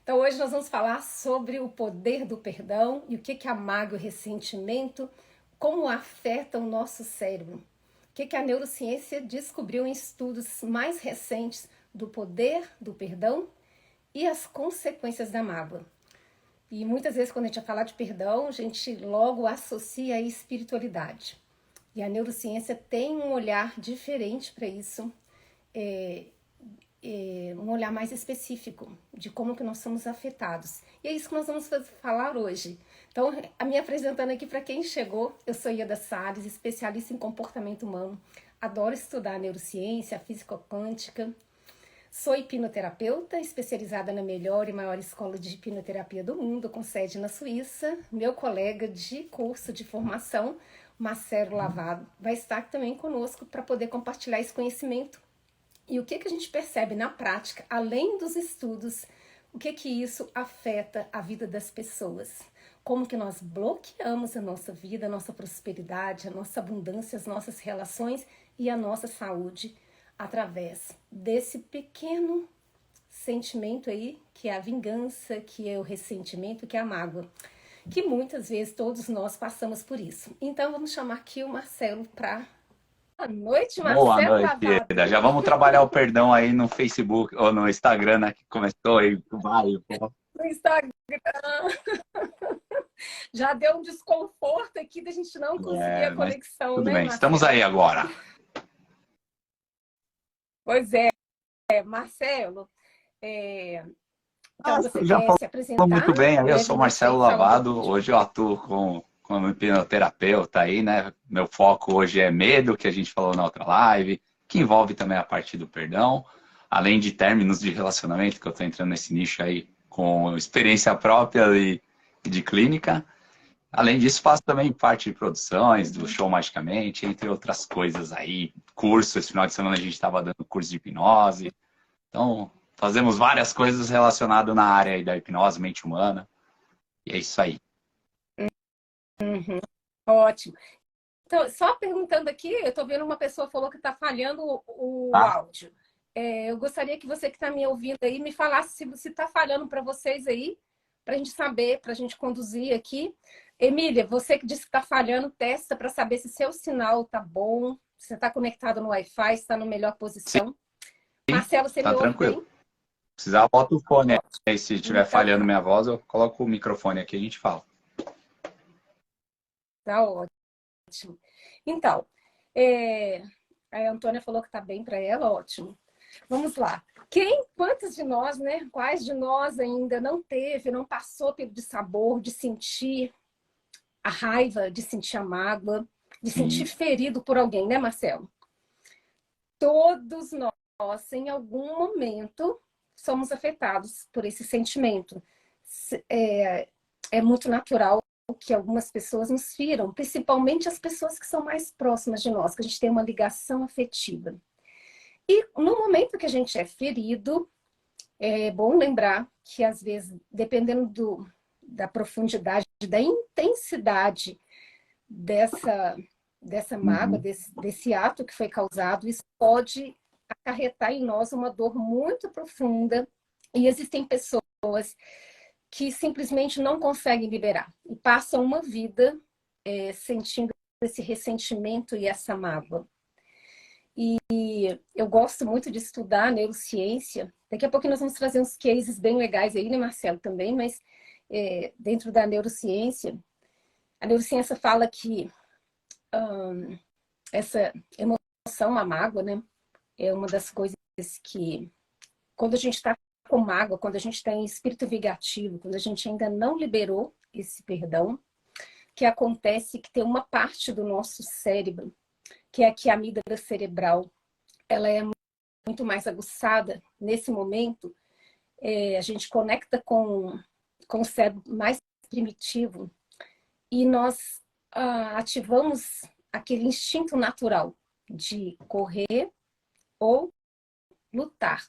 Então hoje nós vamos falar sobre o poder do perdão e o que a mágoa e o ressentimento, como afetam o nosso cérebro. O que a neurociência descobriu em estudos mais recentes do poder do perdão e as consequências da mágoa. E muitas vezes quando a gente vai falar de perdão, a gente logo associa a espiritualidade. E a neurociência tem um olhar diferente para isso, um olhar mais específico de como que nós somos afetados. E é isso que nós vamos falar hoje. Então, me apresentando aqui para quem chegou, eu sou Ieda Salles, especialista em comportamento humano, adoro estudar a neurociência, a física quântica, sou hipnoterapeuta, especializada na melhor e maior escola de hipnoterapia do mundo, com sede na Suíça. Meu colega de curso de formação, Marcelo Lavado, vai estar também conosco para poder compartilhar esse conhecimento. E o que a gente percebe na prática, além dos estudos, o que isso afeta a vida das pessoas. Como que nós bloqueamos a nossa vida, a nossa prosperidade, a nossa abundância, as nossas relações e a nossa saúde através desse pequeno sentimento aí, que é a vingança, que é o ressentimento, que é a mágoa. Que muitas vezes todos nós passamos por isso. Então vamos chamar aqui o Marcelo para... Boa noite, Marcelo. Boa noite, Ieda. Já vamos trabalhar o perdão aí no Facebook ou no Instagram, né? Que começou aí. Vai. No Instagram. Já deu um desconforto aqui da gente não conseguir a conexão, tudo né, bem, Marcelo? estamos aí agora. Pois é, Marcelo. Então você Já quer se apresentar? muito bem, eu sou Marcelo Lavado, um hoje eu atuo como hipnoterapeuta aí, né? Meu foco hoje é medo, que a gente falou na outra live, que envolve também a parte do perdão, além de términos de relacionamento, que eu estou entrando nesse nicho aí com experiência própria e de clínica. Além disso, faço também parte de produções, do Show Magicamente, entre outras coisas aí, curso, esse final de semana a gente estava dando curso de hipnose, então fazemos várias coisas relacionadas na área aí da hipnose, mente humana. E é isso aí. Uhum. Ótimo. Então, só perguntando aqui, eu estou vendo uma pessoa falou que está falhando o áudio. Eu gostaria que você que está me ouvindo aí me falasse se está falhando para vocês aí, para a gente saber, para a gente conduzir aqui. Emília, você que disse que está falhando, testa para saber se seu sinal está bom, se você está conectado no Wi-Fi, se está na melhor posição. Sim, Marcelo, você tá me ouve tranquilo. bem? Precisar, bota o fone aí. Se estiver Então, falhando minha voz, eu coloco o microfone aqui e a gente fala. Tá ótimo. Então, a Antônia falou que tá bem para ela, ótimo. Vamos lá. Quantos de nós, né? Quais de nós ainda não passou pelo dissabor de sentir a raiva, de sentir a mágoa, de sentir ferido por alguém, né, Marcelo? Todos nós, em algum momento, somos afetados por esse sentimento. É muito natural que algumas pessoas nos firam, principalmente as pessoas que são mais próximas de nós, que a gente tem uma ligação afetiva. E no momento que a gente é ferido, é bom lembrar que, às vezes, dependendo da profundidade, da intensidade dessa mágoa, desse ato que foi causado, isso pode acarretar em nós uma dor muito profunda. E existem pessoas que simplesmente não conseguem liberar e passam uma vida sentindo esse ressentimento e essa mágoa. E eu gosto muito de estudar neurociência. Daqui a pouco nós vamos trazer uns cases bem legais aí, né, Marcelo, também, mas dentro da neurociência, a neurociência fala que essa emoção, a mágoa, né, é uma das coisas que, quando a gente está com mágoa, quando a gente está em espírito vingativo, quando a gente ainda não liberou esse perdão, que acontece que tem uma parte do nosso cérebro, que é aqui a amígdala cerebral, ela é muito mais aguçada nesse momento. A gente conecta com o cérebro mais primitivo e nós ativamos aquele instinto natural de correr ou lutar.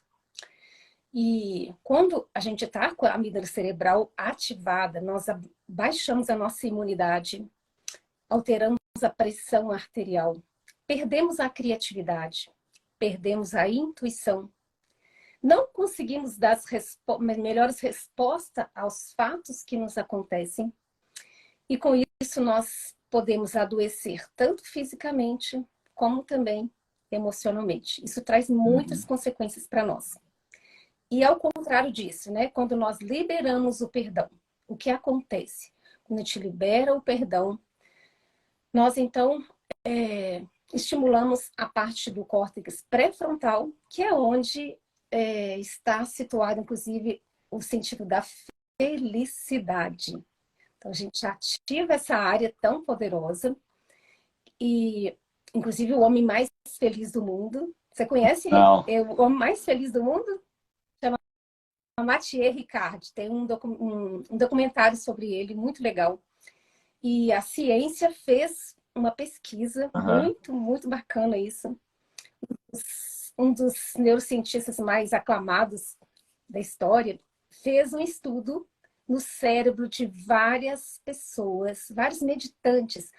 E quando a gente está com a amígdala cerebral ativada, nós baixamos a nossa imunidade, alteramos a pressão arterial, perdemos a criatividade, perdemos a intuição, não conseguimos dar as melhores respostas aos fatos que nos acontecem, e com isso nós podemos adoecer tanto fisicamente como também emocionalmente. Isso traz muitas consequências para nós. E ao contrário disso, né? Quando nós liberamos o perdão, o que acontece? Quando a gente libera o perdão, nós então estimulamos a parte do córtex pré-frontal, que é onde está situado, inclusive, o sentido da felicidade. Então, a gente ativa essa área tão poderosa e, inclusive, o homem mais feliz do mundo. Você conhece Não. o homem mais feliz do mundo? Chama Mathieu Ricard. Tem um documentário sobre ele, muito legal. E a ciência fez uma pesquisa muito, muito bacana isso. Um dos neurocientistas mais aclamados da história fez um estudo no cérebro de várias pessoas, vários meditantes.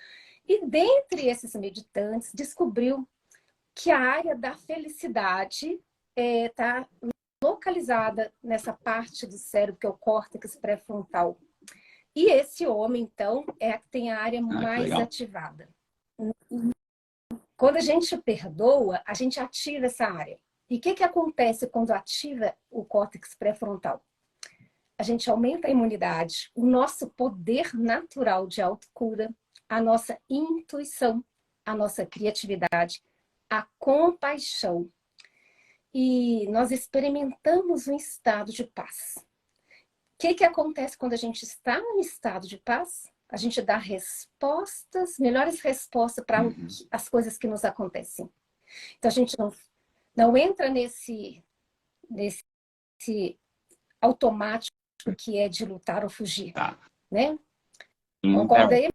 E dentre esses meditantes, descobriu que a área da felicidade está localizada nessa parte do cérebro, que é o córtex pré-frontal. E esse homem, então, é a que tem a área mais ativada. Quando a gente perdoa, a gente ativa essa área. E o que acontece quando ativa o córtex pré-frontal? A gente aumenta a imunidade, o nosso poder natural de autocura, a nossa intuição, a nossa criatividade, a compaixão. E nós experimentamos um estado de paz. O que acontece quando a gente está em estado de paz? A gente dá respostas, melhores respostas para as coisas que nos acontecem. Então, a gente não entra nesse automático que é de lutar ou fugir. Tá. Né? Concorda aí,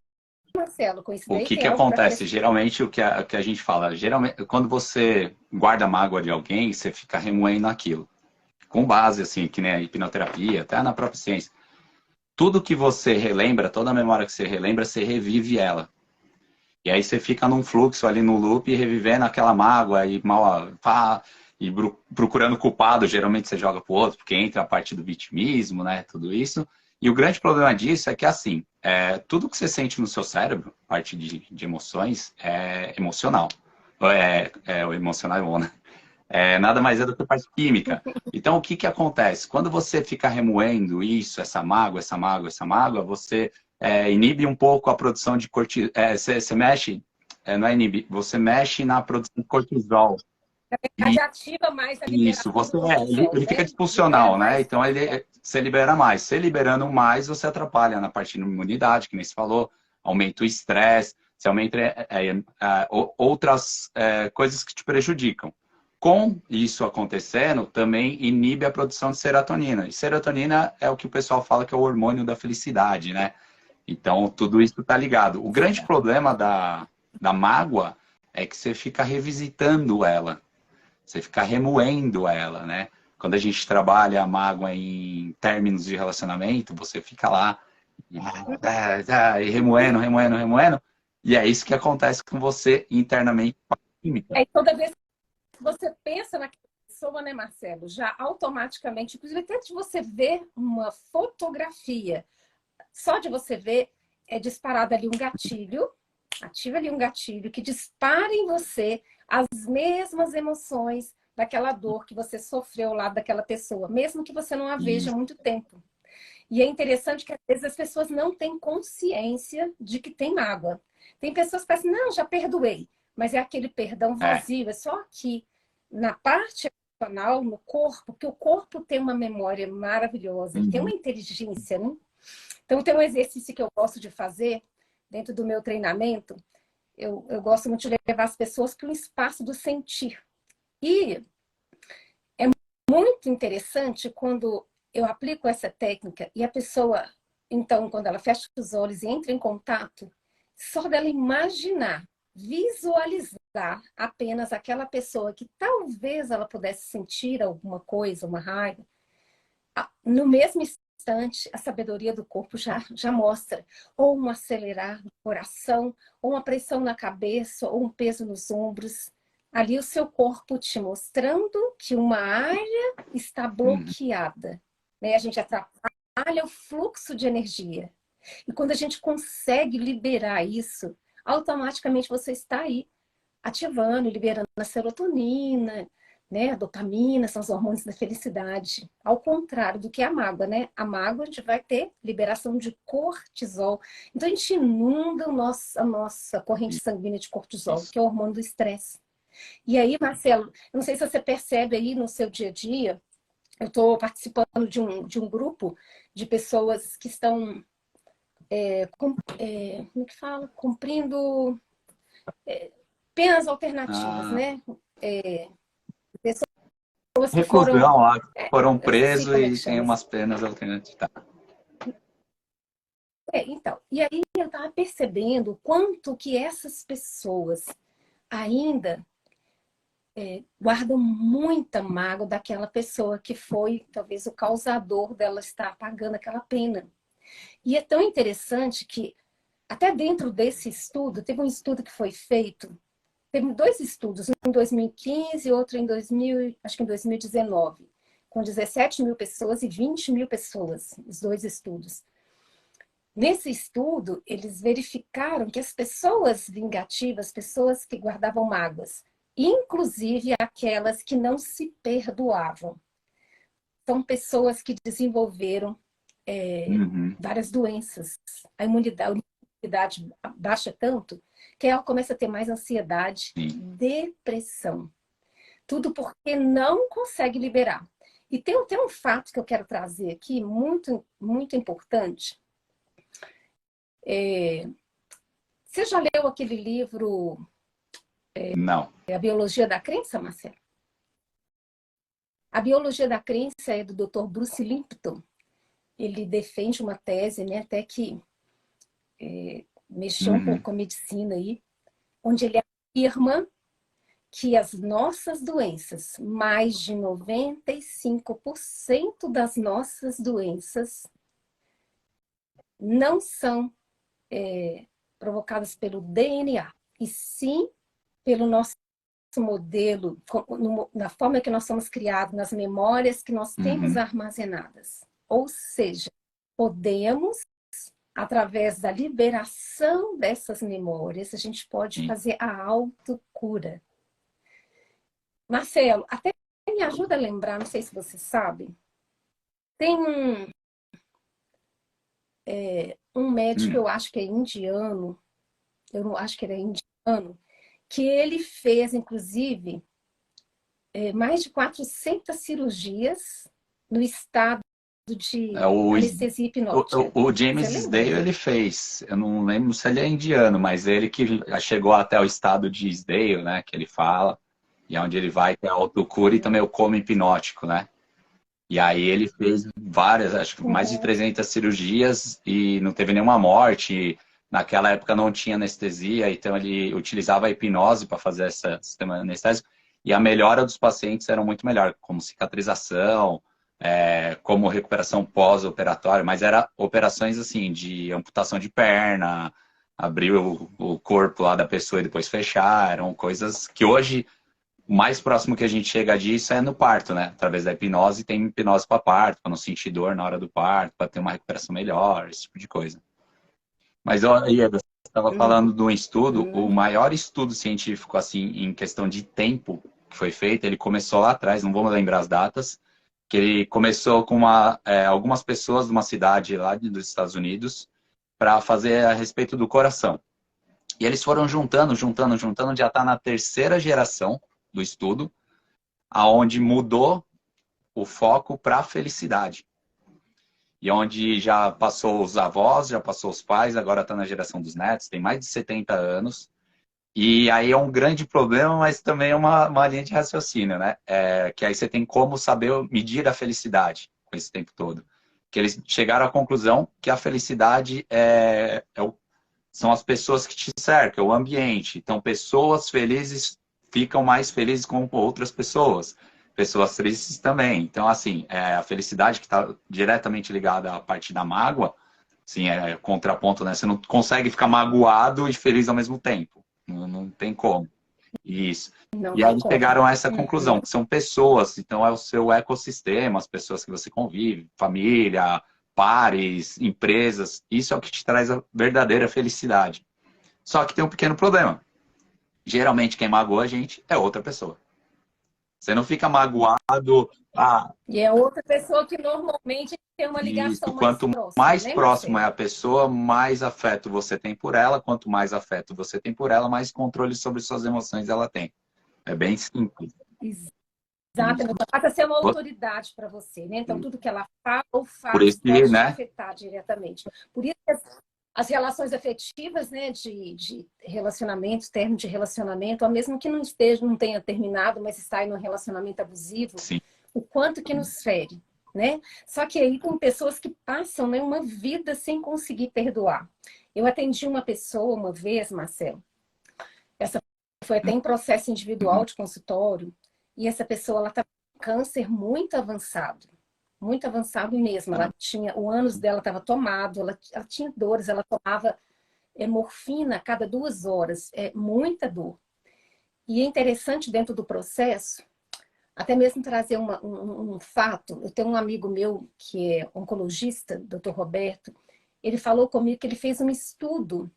Marcelo, com isso daí? O que acontece? Geralmente, o que a gente fala, geralmente, quando você guarda mágoa de alguém, você fica remoendo aquilo. Com base, assim, que nem a hipnoterapia, até na própria ciência. Tudo que você relembra, toda a memória que você relembra, você revive ela. E aí você fica num fluxo ali no loop, revivendo aquela mágoa e procurando culpado. Geralmente você joga pro outro, porque entra a parte do vitimismo, né? Tudo isso. E o grande problema disso é que, assim, tudo que você sente no seu cérebro, parte de emoções, é emocional. O emocional é bom, né? Nada mais é do que parte química. Então, o que acontece? Quando você fica remoendo isso, essa mágoa, você inibe um pouco a produção de cortisol. Você mexe, não é inibe, você mexe na produção de cortisol. Ativa mais a liberação Isso, do cortisol, ele fica né? disfuncional, né? Então, você libera mais. Você liberando mais, você atrapalha na parte da imunidade, que nem você falou, aumenta o estresse, você aumenta outras coisas que te prejudicam. Com isso acontecendo, também inibe a produção de serotonina. E serotonina é o que o pessoal fala que é o hormônio da felicidade, né? Então, tudo isso está ligado. O grande problema da mágoa é que você fica revisitando ela. Você fica remoendo ela, né? Quando a gente trabalha a mágoa em términos de relacionamento, você fica lá e remoendo. E é isso que acontece com você internamente. Toda vez você pensa naquela pessoa, né, Marcelo? Já automaticamente, inclusive até de você ver uma fotografia, só de você ver, é disparado ali um gatilho, ativa ali um gatilho que dispara em você as mesmas emoções daquela dor que você sofreu ao lado daquela pessoa, mesmo que você não a veja há muito tempo. E é interessante que às vezes as pessoas não têm consciência de que tem mágoa. Tem pessoas que pensam, não, já perdoei, mas é aquele perdão vazio, é só aqui na parte emocional, no corpo, porque o corpo tem uma memória maravilhosa, ele tem uma inteligência, né? Então tem um exercício que eu gosto de fazer dentro do meu treinamento, eu gosto muito de levar as pessoas para um espaço do sentir. E é muito interessante quando eu aplico essa técnica e a pessoa, então, quando ela fecha os olhos e entra em contato, só dela imaginar, visualizar apenas aquela pessoa que talvez ela pudesse sentir alguma coisa, uma raiva, no mesmo instante, a sabedoria do corpo já mostra ou um acelerar do coração, ou uma pressão na cabeça, ou um peso nos ombros. ali o seu corpo te mostrando que uma área está Uhum. bloqueada, né? A gente atrapalha o fluxo de energia. E quando a gente consegue liberar isso, automaticamente você está aí ativando, liberando a serotonina, né? A dopamina, são os hormônios da felicidade. Ao contrário do que a mágoa, né? A mágoa a gente vai ter liberação de cortisol. Então a gente inunda a nossa corrente sanguínea de cortisol, Isso. que é o hormônio do estresse. E aí, Marcelo, eu não sei se você percebe aí no seu dia a dia, eu estou participando de um grupo de pessoas que estão, como que fala? Cumprindo penas alternativas, Ah, né? Pessoas que foram, reclusão lá, foram eu esqueci presos como é que e tem chama isso. umas penas alternativas. Tá. Então, e aí eu estava percebendo o quanto que essas pessoas ainda guardam muita mágoa daquela pessoa que foi, talvez, o causador dela estar pagando aquela pena. E é tão interessante que, até dentro desse estudo, teve um estudo que foi feito, teve dois estudos, um em 2015 e outro em 2000, acho que em 2019, com 17 mil pessoas e 20 mil pessoas, os dois estudos. Nesse estudo, eles verificaram que as pessoas vingativas, pessoas que guardavam mágoas, inclusive aquelas que não se perdoavam, são pessoas que desenvolveram Uhum. várias doenças. A imunidade baixa tanto que ela começa a ter mais ansiedade, Sim. depressão. Tudo porque não consegue liberar. E tem um fato que eu quero trazer aqui, muito, muito importante. Você já leu aquele livro Não. A Biologia da Crença, Marcelo? A Biologia da Crença é do Dr. Bruce Lipton. Ele defende uma tese, né, até que mexeu um pouco Uhum. com a medicina aí, onde ele afirma que as nossas doenças, mais de 95% das nossas doenças, não são provocadas pelo DNA, e sim pelo nosso modelo, na forma que nós somos criados, nas memórias que nós temos Uhum. armazenadas. Ou seja, podemos, através da liberação dessas memórias, a gente pode Sim. fazer a autocura. Marcelo, até me ajuda a lembrar, não sei se você sabe, tem um médico, Hum. eu acho que é indiano, eu não acho que ele é indiano, que ele fez, inclusive, mais de 400 cirurgias no estado É de anestesia hipnótica. o Você James lembra Sdale dele? ele fez. Eu não lembro se ele é indiano, mas ele que chegou até o estado de Sdale, né? Que ele fala. E é onde ele vai ter a autocura e também o coma hipnótico, né? E aí ele fez várias, acho que mais de Uhum. 300 cirurgias e não teve nenhuma morte. Naquela época não tinha anestesia, então ele utilizava a hipnose para fazer esse sistema anestésico. E a melhora dos pacientes era muito melhor, como cicatrização, como recuperação pós-operatória. Mas era operações assim, de amputação de perna, abrir o corpo lá da pessoa e depois fechar. Eram coisas que hoje o mais próximo que a gente chega disso é no parto, né? Através da hipnose, tem hipnose para parto, para não sentir dor na hora do parto, para ter uma recuperação melhor, esse tipo de coisa. Mas, ó, Ieda, você estava falando de um estudo, o Uhum. maior estudo científico, assim, em questão de tempo que foi feito, ele começou lá atrás, não vou me lembrar as datas, que ele começou com algumas pessoas de uma cidade lá dos Estados Unidos para fazer a respeito do coração. E eles foram juntando, juntando, juntando, já está na terceira geração do estudo, aonde mudou o foco para a felicidade. E onde já passou os avós, já passou os pais, agora está na geração dos netos, tem mais de 70 anos. E aí é um grande problema, mas também é uma linha de raciocínio, né? Que aí você tem como saber medir a felicidade com esse tempo todo. Que eles chegaram à conclusão que a felicidade são as pessoas que te cercam, o ambiente. Então, pessoas felizes ficam mais felizes com outras pessoas. Pessoas tristes também. Então, assim, a felicidade que está diretamente ligada à parte da mágoa, assim, é contraponto, né? Você não consegue ficar magoado e feliz ao mesmo tempo. Não, não tem como. Isso. Não E aí tem eles como. pegaram essa Uhum. conclusão, que são pessoas, então é o seu ecossistema, as pessoas que você convive, família, pares, empresas, isso é o que te traz a verdadeira felicidade. Só que tem um pequeno problema. Geralmente quem magoa a gente é outra pessoa. Você não fica magoado, ah, E é outra pessoa que normalmente tem uma isso. ligação mais Quanto próxima, mais né, próximo é Marcelo? a pessoa, mais afeto você tem por ela. Quanto mais afeto você tem por ela, mais controle sobre suas emoções ela tem. É bem simples. Isso. Exatamente. Ela passa a ser uma autoridade para você, né? Então, tudo que ela fala ou Por isso faz que, pode te né? afetar diretamente. Por isso que as relações afetivas, né, de relacionamento, termo de relacionamento, ou mesmo que não esteja, não tenha terminado, mas está em um relacionamento abusivo, Sim. o quanto que nos fere, né? Só que aí tem pessoas que passam, né, uma vida sem conseguir perdoar. Eu atendi uma pessoa uma vez, Marcelo, essa foi até em processo individual Uhum. de consultório, e essa pessoa ela estava com câncer muito avançado mesmo. Ela tinha, o ânus dela estava tomado, ela tinha dores, ela tomava morfina a cada 2 horas, muita dor. E é interessante dentro do processo, até mesmo trazer um fato. Eu tenho um amigo meu que é oncologista, doutor Roberto, ele falou comigo que ele fez um estudo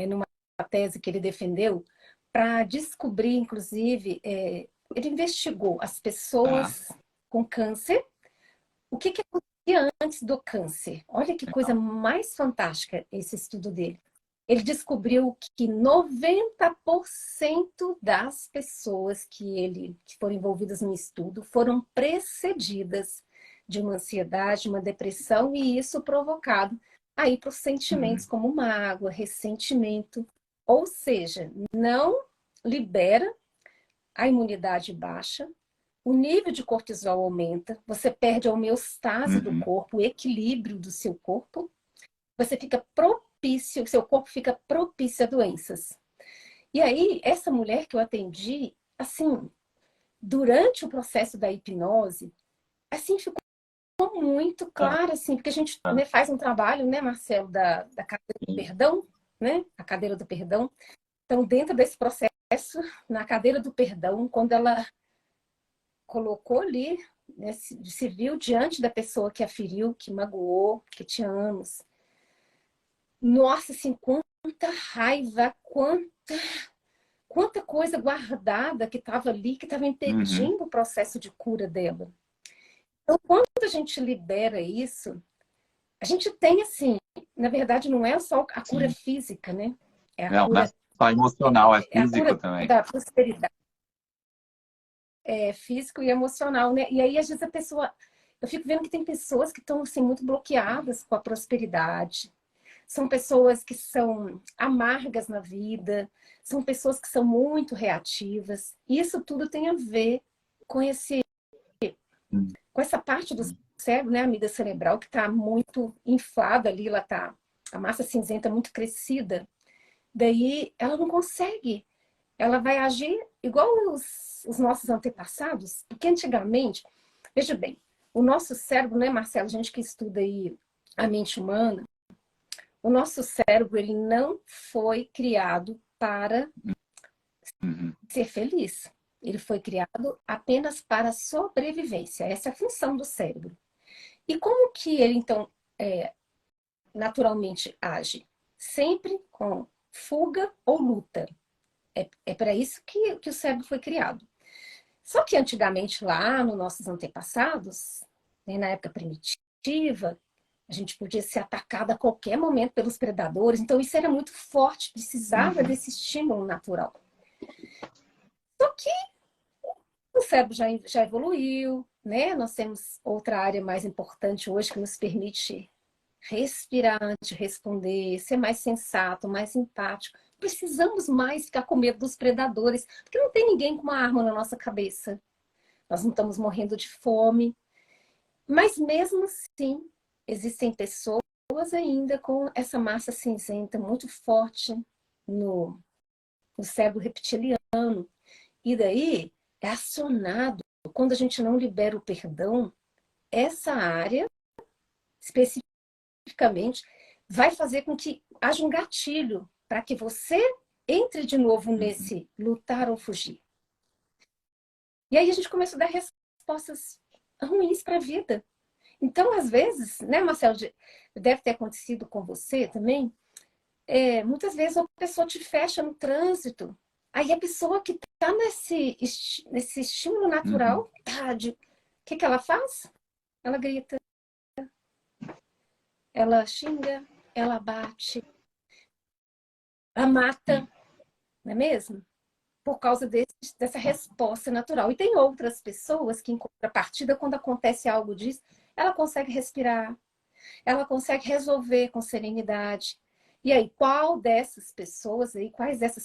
numa tese que ele defendeu para descobrir, inclusive, ele investigou as Tá. pessoas com câncer, o que acontecia antes do câncer. Olha que coisa Legal. mais fantástica esse estudo dele. Ele descobriu que 90% das pessoas que foram envolvidas no estudo foram precedidas de uma ansiedade, uma depressão, e isso provocado aí por sentimentos Uhum. como mágoa, ressentimento, ou seja, não libera, a imunidade baixa, o nível de cortisol aumenta, você perde a homeostase do Uhum. corpo, o equilíbrio do seu corpo, você fica propício, seu corpo fica propício a doenças. E aí, essa mulher que eu atendi, assim, durante o processo da hipnose, assim, ficou muito Tá. claro, assim, porque a gente, né, faz um trabalho, né, Marcelo, da cadeira do Sim. perdão, né, a cadeira do perdão. Então, dentro desse processo, na cadeira do perdão, quando ela colocou ali, né, se viu diante da pessoa que a feriu, que magoou, que tinha anos. Nossa, assim, quanta raiva, quanta coisa guardada que estava ali, que estava Uhum. impedindo o processo de cura dela. Então, quando a gente libera isso, a gente tem, assim, na verdade, não é só a cura Sim. física, né? É a Não, não é cura, só emocional, é é a físico cura também. da prosperidade, físico e emocional, né? E aí, às vezes, a pessoa. Eu fico vendo que tem pessoas que estão assim, muito bloqueadas com a prosperidade. São pessoas que são amargas na vida, são pessoas que são muito reativas. E isso tudo tem a ver com Uhum. com essa parte do cérebro, né, a amígdala cerebral, que está muito inflada ali, ela tá, a massa cinzenta muito crescida. Daí ela não consegue, ela vai agir igual os nossos antepassados, porque antigamente, veja bem, o nosso cérebro, né, Marcelo, a gente que estuda aí a mente humana, o nosso cérebro ele não foi criado para Uhum. ser feliz. Ele foi criado apenas para sobrevivência. Essa é a função do cérebro. E como que ele, então, naturalmente age? Sempre com fuga ou luta. É para isso que o cérebro foi criado. Só que antigamente, lá nos nossos antepassados, né, na época primitiva, a gente podia ser atacado a qualquer momento pelos predadores, então isso era muito forte, precisava Uhum. desse estímulo natural. Só que o cérebro já evoluiu, né? Nós temos outra área mais importante hoje que nos permite respirar antes de responder, ser mais sensato, mais empático. Precisamos mais ficar com medo dos predadores, porque não tem ninguém com uma arma na nossa cabeça. Nós não estamos morrendo de fome, mas mesmo assim, existem pessoas ainda com essa massa cinzenta muito forte no, no cérebro reptiliano. E daí é acionado, quando a gente não libera o perdão, essa área, especificamente, vai fazer com que haja um gatilho para que você entre de novo nesse lutar ou fugir. E aí a gente começa a dar respostas ruins para a vida. Então, às vezes, né, Marcelo, deve ter acontecido com você também, muitas vezes a pessoa te fecha no trânsito, aí a pessoa que está nesse estímulo natural, o que ela faz? Ela grita, ela xinga, ela bate, ela mata, não é mesmo? Por causa dessa resposta natural. E tem outras pessoas que, em contrapartida, quando acontece algo disso, ela consegue respirar, ela consegue resolver com serenidade. E aí, quais dessas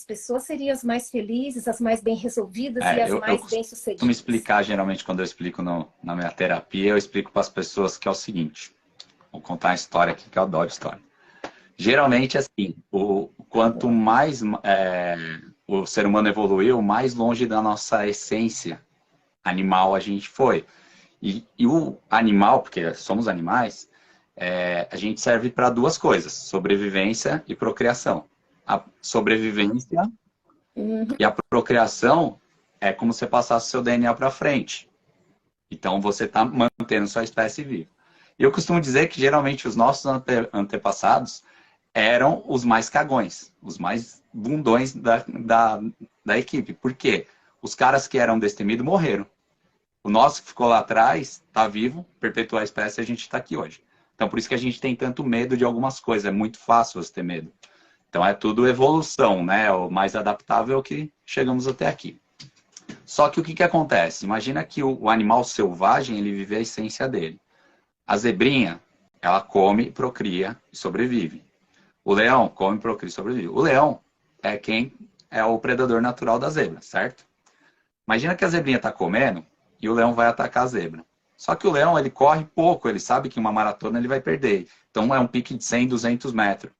pessoas seriam as mais felizes, as mais bem resolvidas e as Eu mais costumo bem-sucedidas? explicar, geralmente, quando eu explico na minha terapia, eu explico para as pessoas que é o seguinte. Vou contar uma história aqui, que eu adoro história. Geralmente, assim, quanto mais o ser humano evoluiu, mais longe da nossa essência animal a gente foi. E o animal, porque somos animais, a gente serve para duas coisas, sobrevivência e procriação. A sobrevivência e a procriação é como você passasse seu DNA para frente. Então, você está mantendo sua espécie viva. E eu costumo dizer que, geralmente, os nossos antepassados eram os mais cagões, os mais bundões da equipe. Por quê? Os caras que eram destemidos morreram. O nosso que ficou lá atrás está vivo, perpetuou a espécie e a gente está aqui hoje. Então, por isso que a gente tem tanto medo de algumas coisas. É muito fácil você ter medo. Então, é tudo evolução, né? O mais adaptável que chegamos até aqui. Só que o que acontece? Imagina que o animal selvagem, ele vive a essência dele. A zebrinha, ela come, procria e sobrevive. O leão come, procria e sobrevive. O leão é quem é o predador natural da zebra, certo? Imagina que a zebrinha está comendo e o leão vai atacar a zebra. Só que o leão, ele corre pouco, ele sabe que uma maratona ele vai perder. Então é um pique de 100, 200 metros.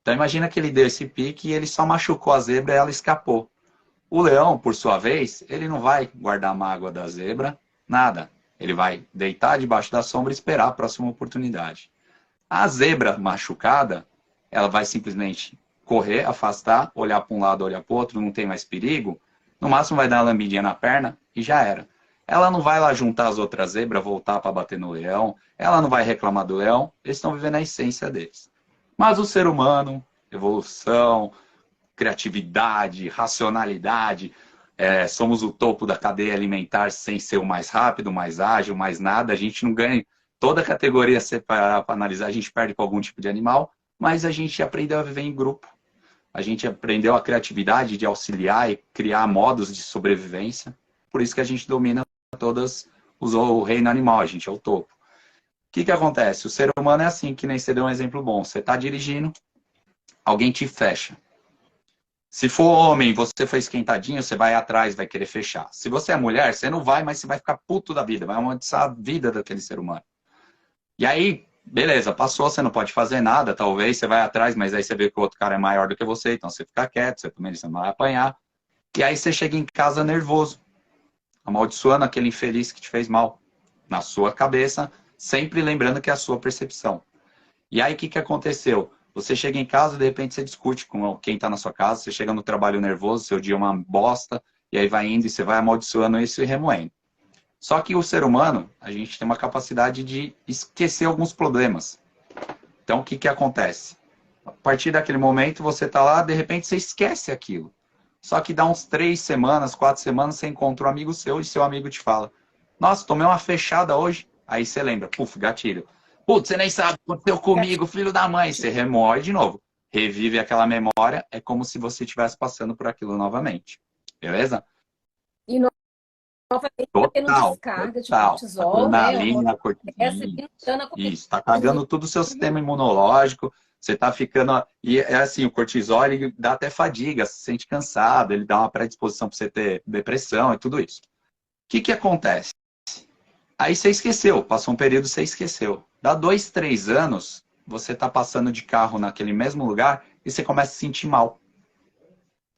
Então imagina que ele deu esse pique e ele só machucou a zebra e ela escapou. O leão, por sua vez, ele não vai guardar a mágoa da zebra, nada. Ele vai deitar debaixo da sombra e esperar a próxima oportunidade. A zebra machucada, ela vai simplesmente correr, afastar, olhar para um lado, olhar para o outro, não tem mais perigo. No máximo vai dar uma lambidinha na perna e já era. Ela não vai lá juntar as outras zebras, voltar para bater no leão. Ela não vai reclamar do leão. Eles estão vivendo a essência deles. Mas o ser humano, evolução, criatividade, racionalidade, somos o topo da cadeia alimentar sem ser o mais rápido, mais ágil, mais nada. A gente não ganha toda a categoria para analisar, a gente perde com algum tipo de animal, mas a gente aprendeu a viver em grupo. A gente aprendeu a criatividade de auxiliar e criar modos de sobrevivência. Por isso que a gente domina o reino animal, a gente é o topo. O que acontece? O ser humano é assim, que nem você deu um exemplo bom. Você está dirigindo, alguém te fecha. Se for homem, você foi esquentadinho, você vai atrás, vai querer fechar. Se você é mulher, você não vai, mas você vai ficar puto da vida, vai amaldiçoar a vida daquele ser humano. E aí, beleza, passou, você não pode fazer nada, talvez você vai atrás, mas aí você vê que o outro cara é maior do que você, então você fica quieto, você também não vai apanhar. E aí você chega em casa nervoso, amaldiçoando aquele infeliz que te fez mal, na sua cabeça, sempre lembrando que é a sua percepção. E aí o que aconteceu? Você chega em casa e de repente você discute com quem está na sua casa, você chega no trabalho nervoso, seu dia é uma bosta, e aí vai indo e você vai amaldiçoando isso e remoendo. Só que o ser humano, a gente tem uma capacidade de esquecer alguns problemas. Então o que acontece? A partir daquele momento você está lá, de repente você esquece aquilo. Só que dá uns 3 semanas, 4 semanas, você encontra um amigo seu e seu amigo te fala: nossa, tomei uma fechada hoje. Aí você lembra, puf, gatilho. Putz, você nem sabe o que aconteceu comigo, filho da mãe. Você remoe de novo. Revive aquela memória. É como se você estivesse passando por aquilo novamente. Beleza? E novamente tá tendo Total, descarga de total. cortisol, né? Adrenalina, cortisona. Isso, tá cagando todo o seu sistema imunológico. Você tá ficando... E é assim, o cortisol, ele dá até fadiga, se sente cansado, ele dá uma predisposição para você ter depressão e tudo isso. O que acontece? Aí você esqueceu, passou um período, você esqueceu. Dá 2, 3 anos, você tá passando de carro naquele mesmo lugar e você começa a se sentir mal.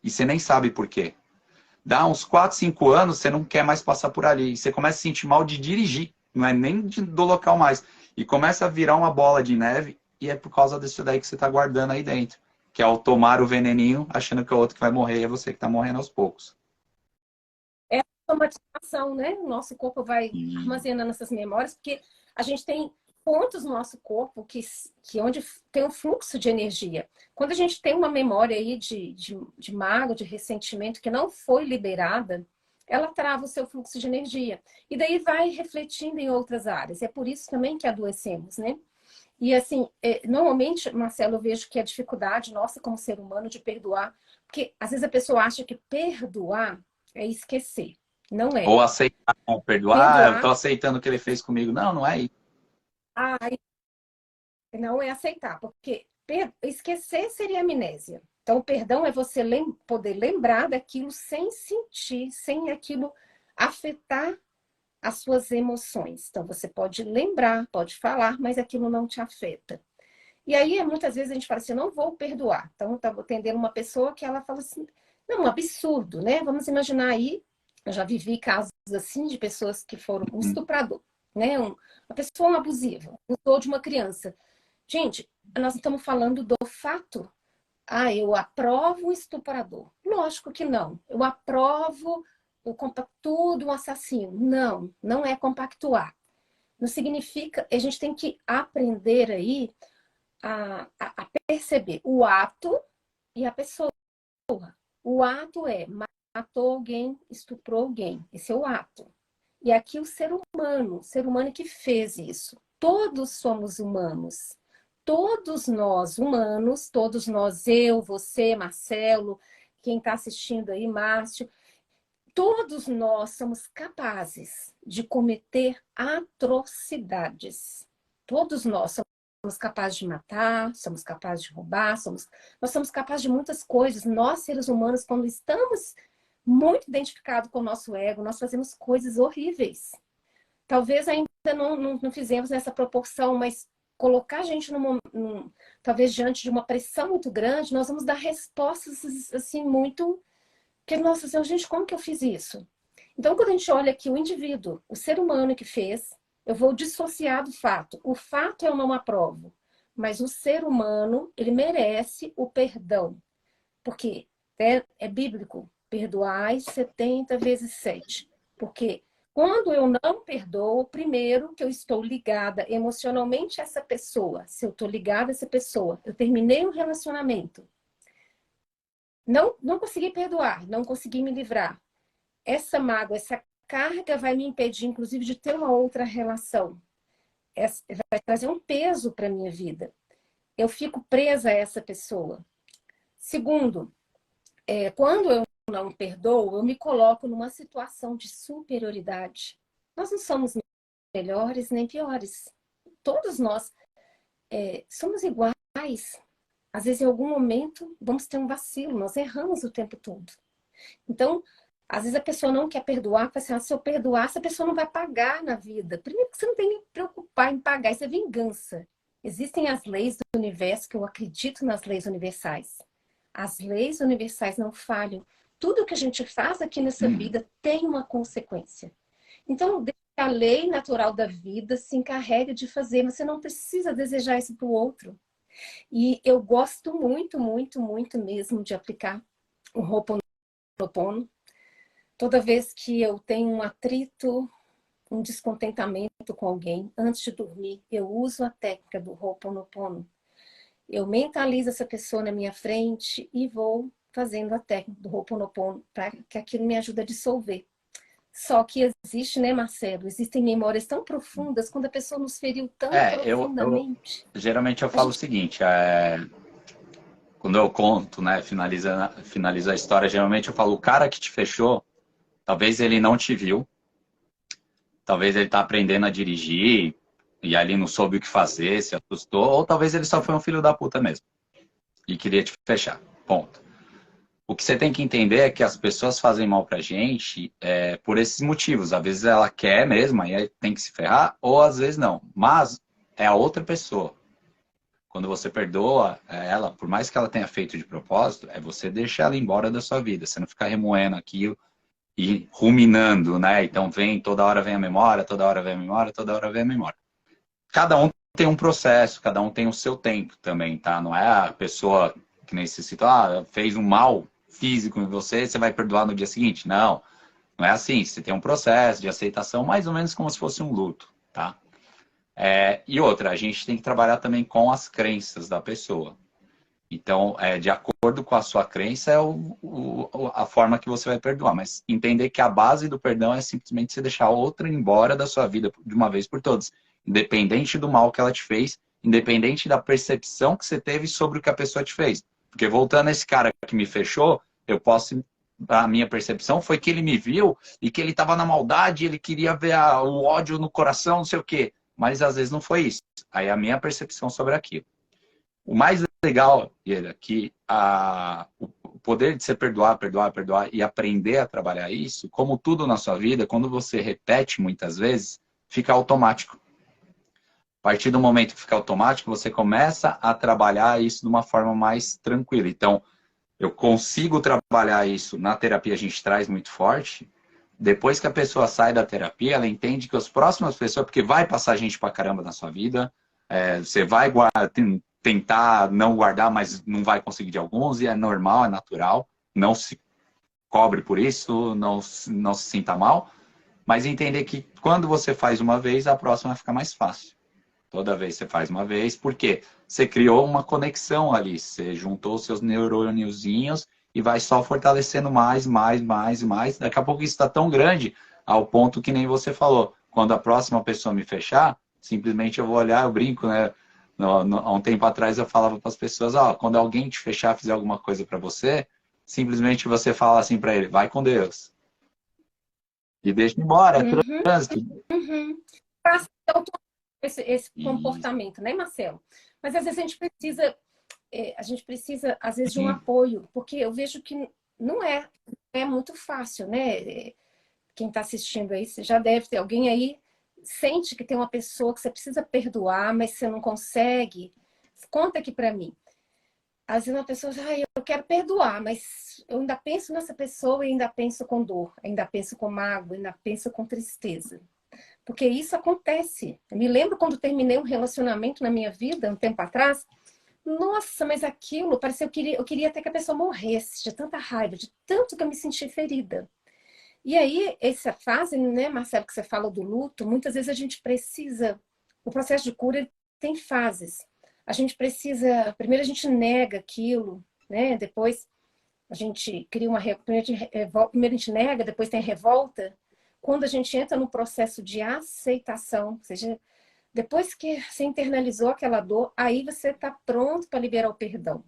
E você nem sabe por quê. Dá uns 4, 5 anos, você não quer mais passar por ali. E você começa a se sentir mal de dirigir, não é nem do local mais. E começa a virar uma bola de neve e é por causa disso daí que você tá guardando aí dentro. que ao tomar o veneninho, achando que é o outro que vai morrer, é você que está morrendo aos poucos. É a automatização, né? O nosso corpo vai E armazenando essas memórias, porque a gente tem pontos no nosso corpo que onde tem um fluxo de energia. Quando a gente tem uma memória aí de mágoa, de ressentimento que não foi liberada, ela trava o seu fluxo de energia. E daí vai refletindo em outras áreas. É por isso também que adoecemos, né? E assim, normalmente, Marcelo, eu vejo que a dificuldade nossa como ser humano de perdoar, porque às vezes a pessoa acha que perdoar é esquecer. Não é. ou aceitar, não, perdoar, eu Perdoar, estou aceitando o que ele fez comigo. Não, não é isso. ai, não é aceitar, porque esquecer seria amnésia. Então, o perdão é você poder lembrar daquilo sem sentir, sem aquilo afetar as suas emoções. Então, você pode lembrar, pode falar, mas aquilo não te afeta. E aí, muitas vezes a gente fala assim, eu não vou perdoar. Então, eu estava atendendo uma pessoa que ela fala assim, não, um absurdo, né? Vamos imaginar aí, eu já vivi casos assim de pessoas que foram um estuprador, né? Uma pessoa abusiva, usou de uma criança. Gente, nós estamos falando do fato. Ah, eu aprovo o estuprador. Lógico que não. Eu aprovo, eu compactuo um assassino. Não, não é compactuar. Não significa, a gente tem que aprender aí a perceber o ato e a pessoa. O ato é matou alguém, estuprou alguém. Esse é o ato. E aqui o ser humano que fez isso. Todos somos humanos. Todos nós humanos, todos nós, eu, você, Marcelo, quem está assistindo aí, Márcio, todos nós somos capazes de cometer atrocidades. Todos nós somos capazes de matar, somos capazes de roubar, nós somos capazes de muitas coisas. Nós, seres humanos, quando estamos muito identificados com o nosso ego, nós fazemos coisas horríveis. Talvez ainda não fizemos nessa proporção, mas colocar a gente talvez diante de uma pressão muito grande, nós vamos dar respostas assim muito que nossa Senhora, gente, como que eu fiz isso? Então, quando a gente olha aqui o indivíduo, o ser humano que fez, eu vou dissociar do fato. O fato eu não aprovo, mas o ser humano, ele merece o perdão. Porque é bíblico, perdoai 70 vezes 7. Porque quando eu não perdoo, primeiro que eu estou ligada emocionalmente a essa pessoa. Se eu estou ligada a essa pessoa, eu terminei um relacionamento. Não consegui perdoar, não consegui me livrar. Essa mágoa, essa carga vai me impedir, inclusive, de ter uma outra relação. Vai trazer um peso para a minha vida. Eu fico presa a essa pessoa. Segundo, quando eu não perdoo, eu me coloco numa situação de superioridade. Nós não somos melhores nem piores. Todos nós somos iguais. Às vezes, em algum momento, vamos ter um vacilo. Nós erramos o tempo todo. Então, às vezes a pessoa não quer perdoar, fala assim, se eu perdoar, essa pessoa não vai pagar na vida. Primeiro que você não tem que preocupar em pagar, isso é vingança. Existem as leis do universo, que eu acredito nas leis universais. As leis universais não falham. Tudo que a gente faz aqui nessa vida tem uma consequência. Então, deixa que a lei natural da vida se encarregue de fazer, mas você não precisa desejar isso para o outro. E eu gosto muito, muito, muito mesmo de aplicar o Ho'oponopono. Toda vez que eu tenho um atrito, um descontentamento com alguém, antes de dormir, eu uso a técnica do Ho'oponopono. Eu mentalizo essa pessoa na minha frente e vou fazendo a técnica do Ho'oponopono para que aquilo me ajude a dissolver. Só que existe, né, Marcelo? Existem memórias tão profundas quando a pessoa nos feriu tão profundamente. Geralmente eu A falo o gente seguinte, quando eu conto, né, finaliza a história, geralmente eu falo, o cara que te fechou, talvez ele não te viu, talvez ele tá aprendendo a dirigir e ali não soube o que fazer, se assustou, ou talvez ele só foi um filho da puta mesmo e queria te fechar. Ponto. O que você tem que entender é que as pessoas fazem mal pra gente por esses motivos. Às vezes ela quer mesmo, aí tem que se ferrar, ou às vezes não. Mas é a outra pessoa. Quando você perdoa ela, por mais que ela tenha feito de propósito, é você deixar ela embora da sua vida. Você não ficar remoendo aquilo e ruminando, né? Então toda hora vem a memória, toda hora vem a memória, toda hora vem a memória. Cada um tem um processo, cada um tem o seu tempo também, tá? Não é a pessoa que nem se citou, fez um mal físico em você, você vai perdoar no dia seguinte. Não, não é assim. Você tem um processo de aceitação, mais ou menos como se fosse um luto, tá? E outra, a gente tem que trabalhar também com as crenças da pessoa. Então, de acordo com a sua crença, a forma que você vai perdoar. Mas entender que a base do perdão é simplesmente você deixar outra embora da sua vida de uma vez por todas. Independente do mal que ela te fez, independente da percepção que você teve sobre o que a pessoa te fez. Porque voltando a esse cara que me fechou, a minha percepção foi que ele me viu e que ele estava na maldade, ele queria ver o ódio no coração, não sei o quê. Mas às vezes não foi isso. Aí a minha percepção sobre aquilo. O mais legal, Ieda, que o poder de você perdoar, perdoar, perdoar e aprender a trabalhar isso, como tudo na sua vida, quando você repete muitas vezes, fica automático. A partir do momento que fica automático, você começa a trabalhar isso de uma forma mais tranquila. Então, eu consigo trabalhar isso na terapia, a gente traz muito forte. Depois que a pessoa sai da terapia, ela entende que as próximas pessoas, porque vai passar gente pra caramba na sua vida, você vai tentar não guardar, mas não vai conseguir de alguns, e é normal, é natural. Não se cobre por isso, não se sinta mal, mas entender que quando você faz uma vez, a próxima fica mais fácil. Toda vez você faz uma vez, porque você criou uma conexão ali, você juntou seus neurôniozinhos e vai só fortalecendo mais, mais, mais e mais. Daqui a pouco isso está tão grande, ao ponto que nem você falou. Quando a próxima pessoa me fechar, simplesmente eu vou olhar, eu brinco, né? Há um tempo atrás eu falava para as pessoas, quando alguém te fechar, fizer alguma coisa para você, simplesmente você fala assim para ele, vai com Deus. E deixa embora, é Uhum, trânsito. uhum. Faça esse E, comportamento, né, Marcelo? Mas às vezes a gente precisa, às vezes, de um apoio, porque eu vejo que não é muito fácil, né? Quem está assistindo aí, você já deve ter alguém aí, sente que tem uma pessoa que você precisa perdoar, mas você não consegue. Conta aqui para mim. Às vezes uma pessoa diz, eu quero perdoar, mas eu ainda penso nessa pessoa e ainda penso com dor, ainda penso com mágoa, ainda penso com tristeza. Porque isso acontece. Eu me lembro quando terminei um relacionamento na minha vida, um tempo atrás. Nossa, mas aquilo, parecia eu queria até que a pessoa morresse, de tanta raiva, de tanto que eu me senti ferida. E aí, essa fase, né, Marcelo, que você fala do luto, muitas vezes a gente precisa. O processo de cura ele tem fases. A gente precisa. Primeiro a gente nega aquilo, né? Depois a gente cria uma. Primeiro a gente nega, depois tem a revolta. Quando a gente entra no processo de aceitação, ou seja, depois que você internalizou aquela dor, aí você está pronto para liberar o perdão.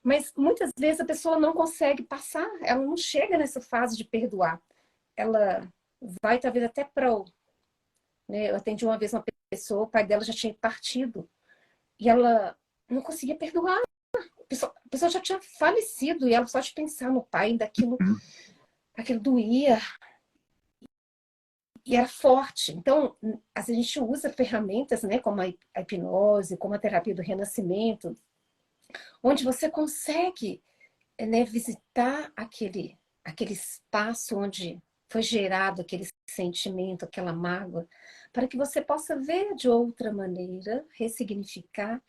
Mas muitas vezes a pessoa não consegue passar, ela não chega nessa fase de perdoar. Ela vai talvez até para o. Né? Eu atendi uma vez uma pessoa, o pai dela já tinha partido e ela não conseguia perdoar. A pessoa já tinha falecido e ela só de pensar no pai, aquilo doía e era forte. Então, a gente usa ferramentas, né, como a hipnose, como a terapia do renascimento, onde você consegue, né, visitar aquele espaço onde foi gerado aquele sentimento, aquela mágoa, para que você possa ver de outra maneira, ressignificar,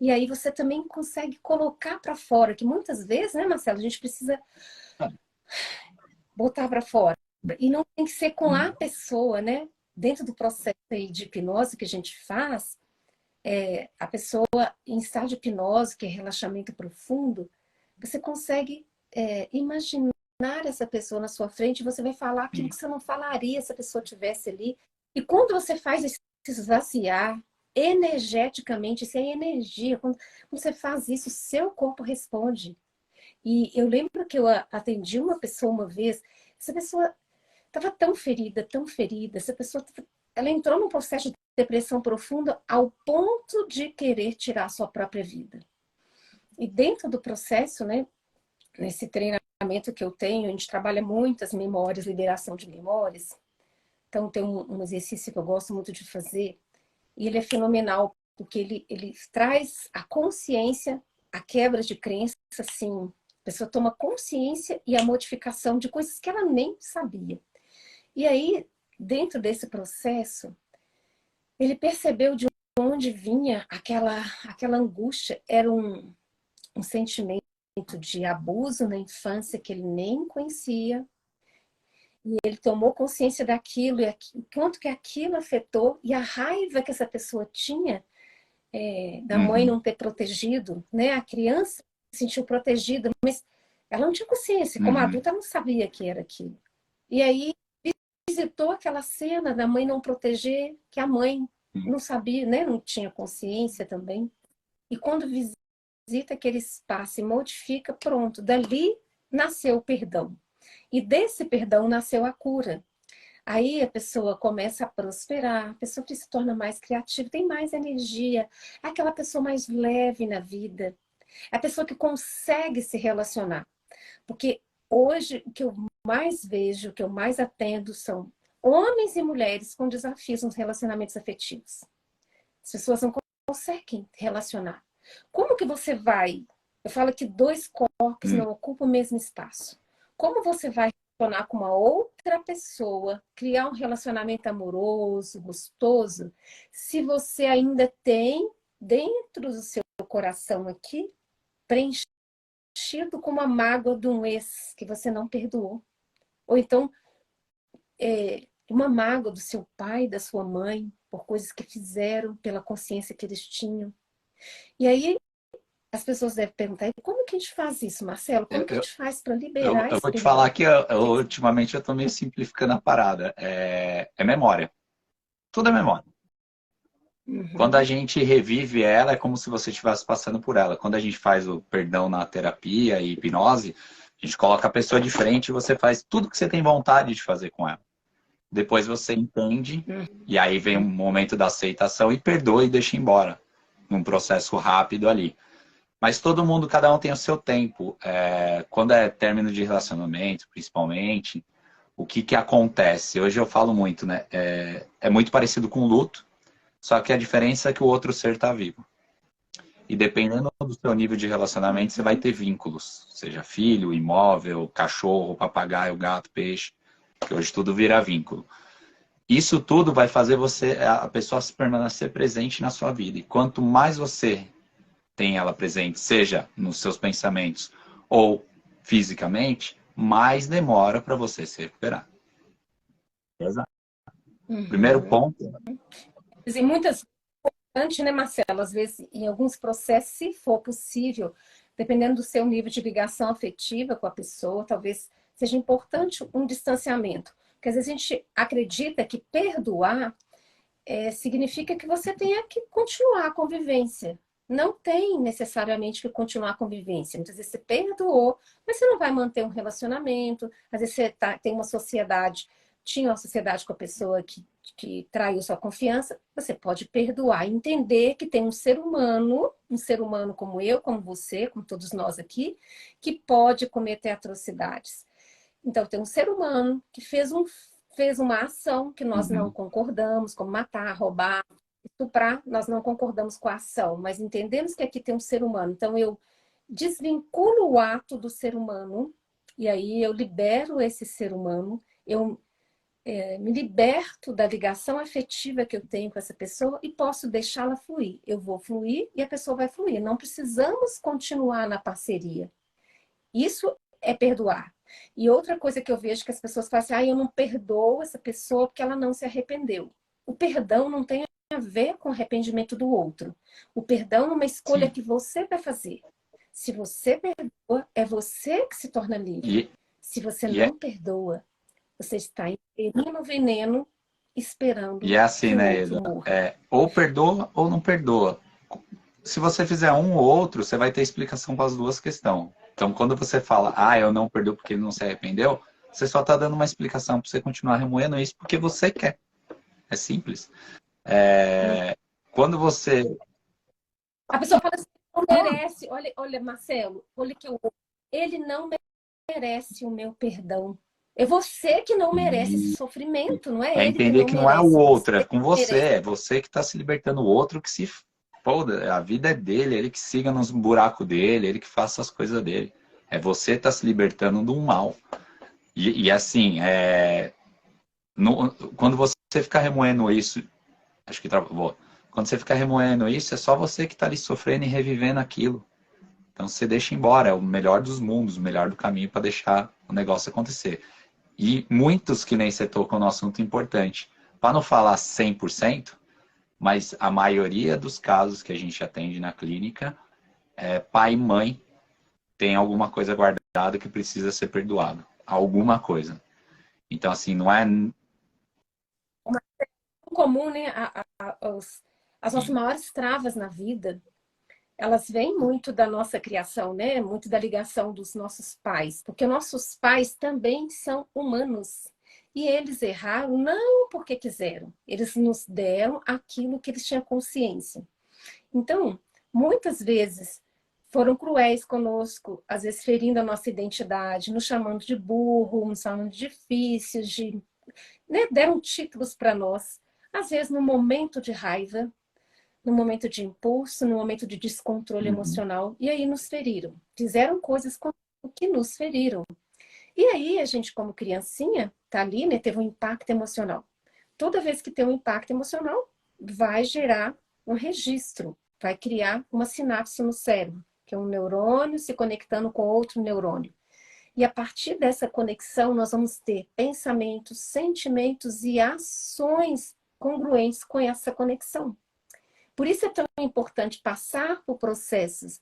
e aí você também consegue colocar para fora, que muitas vezes, né, Marcelo, a gente precisa botar para fora. E não tem que ser com a pessoa, né? Dentro do processo aí de hipnose que a gente faz, a pessoa em estado de hipnose, que é relaxamento profundo, você consegue imaginar essa pessoa na sua frente, você vai falar aquilo que você não falaria se a pessoa estivesse ali. E quando você faz esse esvaziar energeticamente, isso é energia, quando você faz isso, o seu corpo responde. E eu lembro que eu atendi uma pessoa uma vez, essa pessoa estava tão ferida, essa pessoa ela entrou num processo de depressão profunda ao ponto de querer tirar a sua própria vida. E dentro do processo, né, nesse treinamento que eu tenho, a gente trabalha muitas memórias, liberação de memórias. Então tem um exercício que eu gosto muito de fazer, e ele é fenomenal, porque ele traz a consciência, a quebra de crença, assim, a pessoa toma consciência e a modificação de coisas que ela nem sabia. E aí, dentro desse processo, ele percebeu de onde vinha aquela angústia. Era um sentimento de abuso na infância que ele nem conhecia, e ele tomou consciência daquilo, e quanto que aquilo afetou, e a raiva que essa pessoa tinha da mãe Uhum, não ter protegido, né? A criança se sentiu protegida, mas ela não tinha consciência, como uhum, adulta ela não sabia que era aquilo. E aí visitou aquela cena da mãe não proteger, que a mãe uhum. não sabia, né? Não tinha consciência também. E quando visita aquele espaço e modifica, pronto, dali nasceu o perdão. E desse perdão nasceu a cura. Aí a pessoa começa a prosperar, a pessoa que se torna mais criativa, tem mais energia, é aquela pessoa mais leve na vida, é a pessoa que consegue se relacionar. Porque hoje o que eu mais vejo, o que eu mais atendo são homens e mulheres com desafios nos relacionamentos afetivos. As pessoas não conseguem relacionar. Como que você vai? Eu falo que dois corpos Uhum. não ocupam o mesmo espaço. Como você vai relacionar com uma outra pessoa, criar um relacionamento amoroso, gostoso, se você ainda tem dentro do seu coração aqui preenchido com uma mágoa de um ex que você não perdoou? Ou então uma mágoa do seu pai, da sua mãe, por coisas que fizeram, pela consciência que eles tinham. E aí as pessoas devem perguntar, como que a gente faz isso, Marcelo? Como Eu, que a eu, gente faz para eu, liberar eu esse vou te falar perdão? que ultimamente eu tô meio simplificando a parada. É memória. Tudo é memória. Quando a Uhum, gente revive ela, é como se você estivesse passando por ela. Quando a gente faz o perdão na terapia e hipnose, a gente coloca a pessoa de frente e você faz tudo que você tem vontade de fazer com ela. Depois você entende, uhum, e aí vem um momento da aceitação e perdoa e deixa embora. Num processo rápido ali. Mas todo mundo, cada um tem o seu tempo. Quando é término de relacionamento, principalmente, o que que acontece? Hoje eu falo muito, né? É muito parecido com luto, só que a diferença é que o outro ser está vivo. E dependendo do seu nível de relacionamento, você vai uhum. ter vínculos. Seja filho, imóvel, cachorro, papagaio, gato, peixe, que hoje tudo vira vínculo. Isso tudo vai fazer a pessoa se permanecer presente na sua vida. E quanto mais você tem ela presente, seja nos seus pensamentos ou fisicamente, mais demora para você se recuperar. Exato. Primeiro Uhum. ponto. E muitas, antes, né, Marcelo? Às vezes, em alguns processos, se for possível, dependendo do seu nível de ligação afetiva com a pessoa, talvez seja importante um distanciamento. Porque às vezes a gente acredita que perdoar significa que você tenha que continuar a convivência. Não tem necessariamente que continuar a convivência. Muitas vezes você perdoou, mas você não vai manter um relacionamento. Às vezes você tem uma sociedade, tinha uma sociedade com a pessoa que traiu sua confiança. Você pode perdoar, entender que tem um ser humano como eu, como você, como todos nós aqui, que pode cometer atrocidades. Então, tem um ser humano que fez uma ação que nós não Uhum. concordamos, como matar, roubar, estuprar, nós não concordamos com a ação, mas entendemos que aqui tem um ser humano. Então, eu desvinculo o ato do ser humano, e aí eu libero esse ser humano, eu me liberto da ligação afetiva que eu tenho com essa pessoa e posso deixá-la fluir. Eu vou fluir e a pessoa vai fluir. Não precisamos continuar na parceria. Isso é perdoar. E outra coisa que eu vejo que as pessoas falam assim, eu não perdoo essa pessoa porque ela não se arrependeu. O perdão não tem a ver com o arrependimento do outro. O perdão é uma escolha Sim. que você vai fazer. Se você perdoa, é você que se torna livre. E, Se você e, é, não perdoa, você está ingerindo veneno e esperando é assim, que o né, outro Isa? morra. Ou perdoa ou não perdoa. Se você fizer um ou outro, você vai ter explicação para as duas questões. Então, quando você fala, eu não perdoo porque ele não se arrependeu, você só está dando uma explicação para você continuar remoendo isso porque você quer. É simples. Quando você. A pessoa fala assim, não merece. Olha, olha, Marcelo, olha que ele não merece o meu perdão. É você que não merece esse sofrimento, não é É ele que entender não que não é o merece, você outro, é com você. merece. É você que está se libertando. O outro que se foda. A vida é dele, ele que siga nos buracos dele, ele que faça as coisas dele. É você que está se libertando do mal. E assim, quando você ficar remoendo isso, acho que quando você ficar remoendo isso, é só você que está ali sofrendo e revivendo aquilo. Então você deixa embora, é o melhor dos mundos, o melhor do caminho para deixar o negócio acontecer. E muitos, que nem você tocou no assunto importante, para não falar 100%, mas a maioria dos casos que a gente atende na clínica, pai e mãe tem alguma coisa guardada que precisa ser perdoado. Alguma coisa. Então, assim, não é... Comum, né? As nossas maiores travas na vida, elas vêm muito da nossa criação, né? Muito da ligação dos nossos pais, porque nossos pais também são humanos. E eles erraram não porque quiseram, eles nos deram aquilo que eles tinham consciência. Então, muitas vezes foram cruéis conosco, às vezes ferindo a nossa identidade, nos chamando de burro, nos chamando de difíceis, né? Deram títulos para nós, às vezes no momento de raiva, no momento de impulso, no momento de descontrole Uhum. emocional, e aí nos feriram. Fizeram coisas que nos feriram. E aí a gente, como criancinha, tá ali, né, teve um impacto emocional. Toda vez que tem um impacto emocional, vai gerar um registro, vai criar uma sinapse no cérebro, que é um neurônio se conectando com outro neurônio. E a partir dessa conexão, nós vamos ter pensamentos, sentimentos e ações congruentes com essa conexão. Por isso é tão importante passar por processos,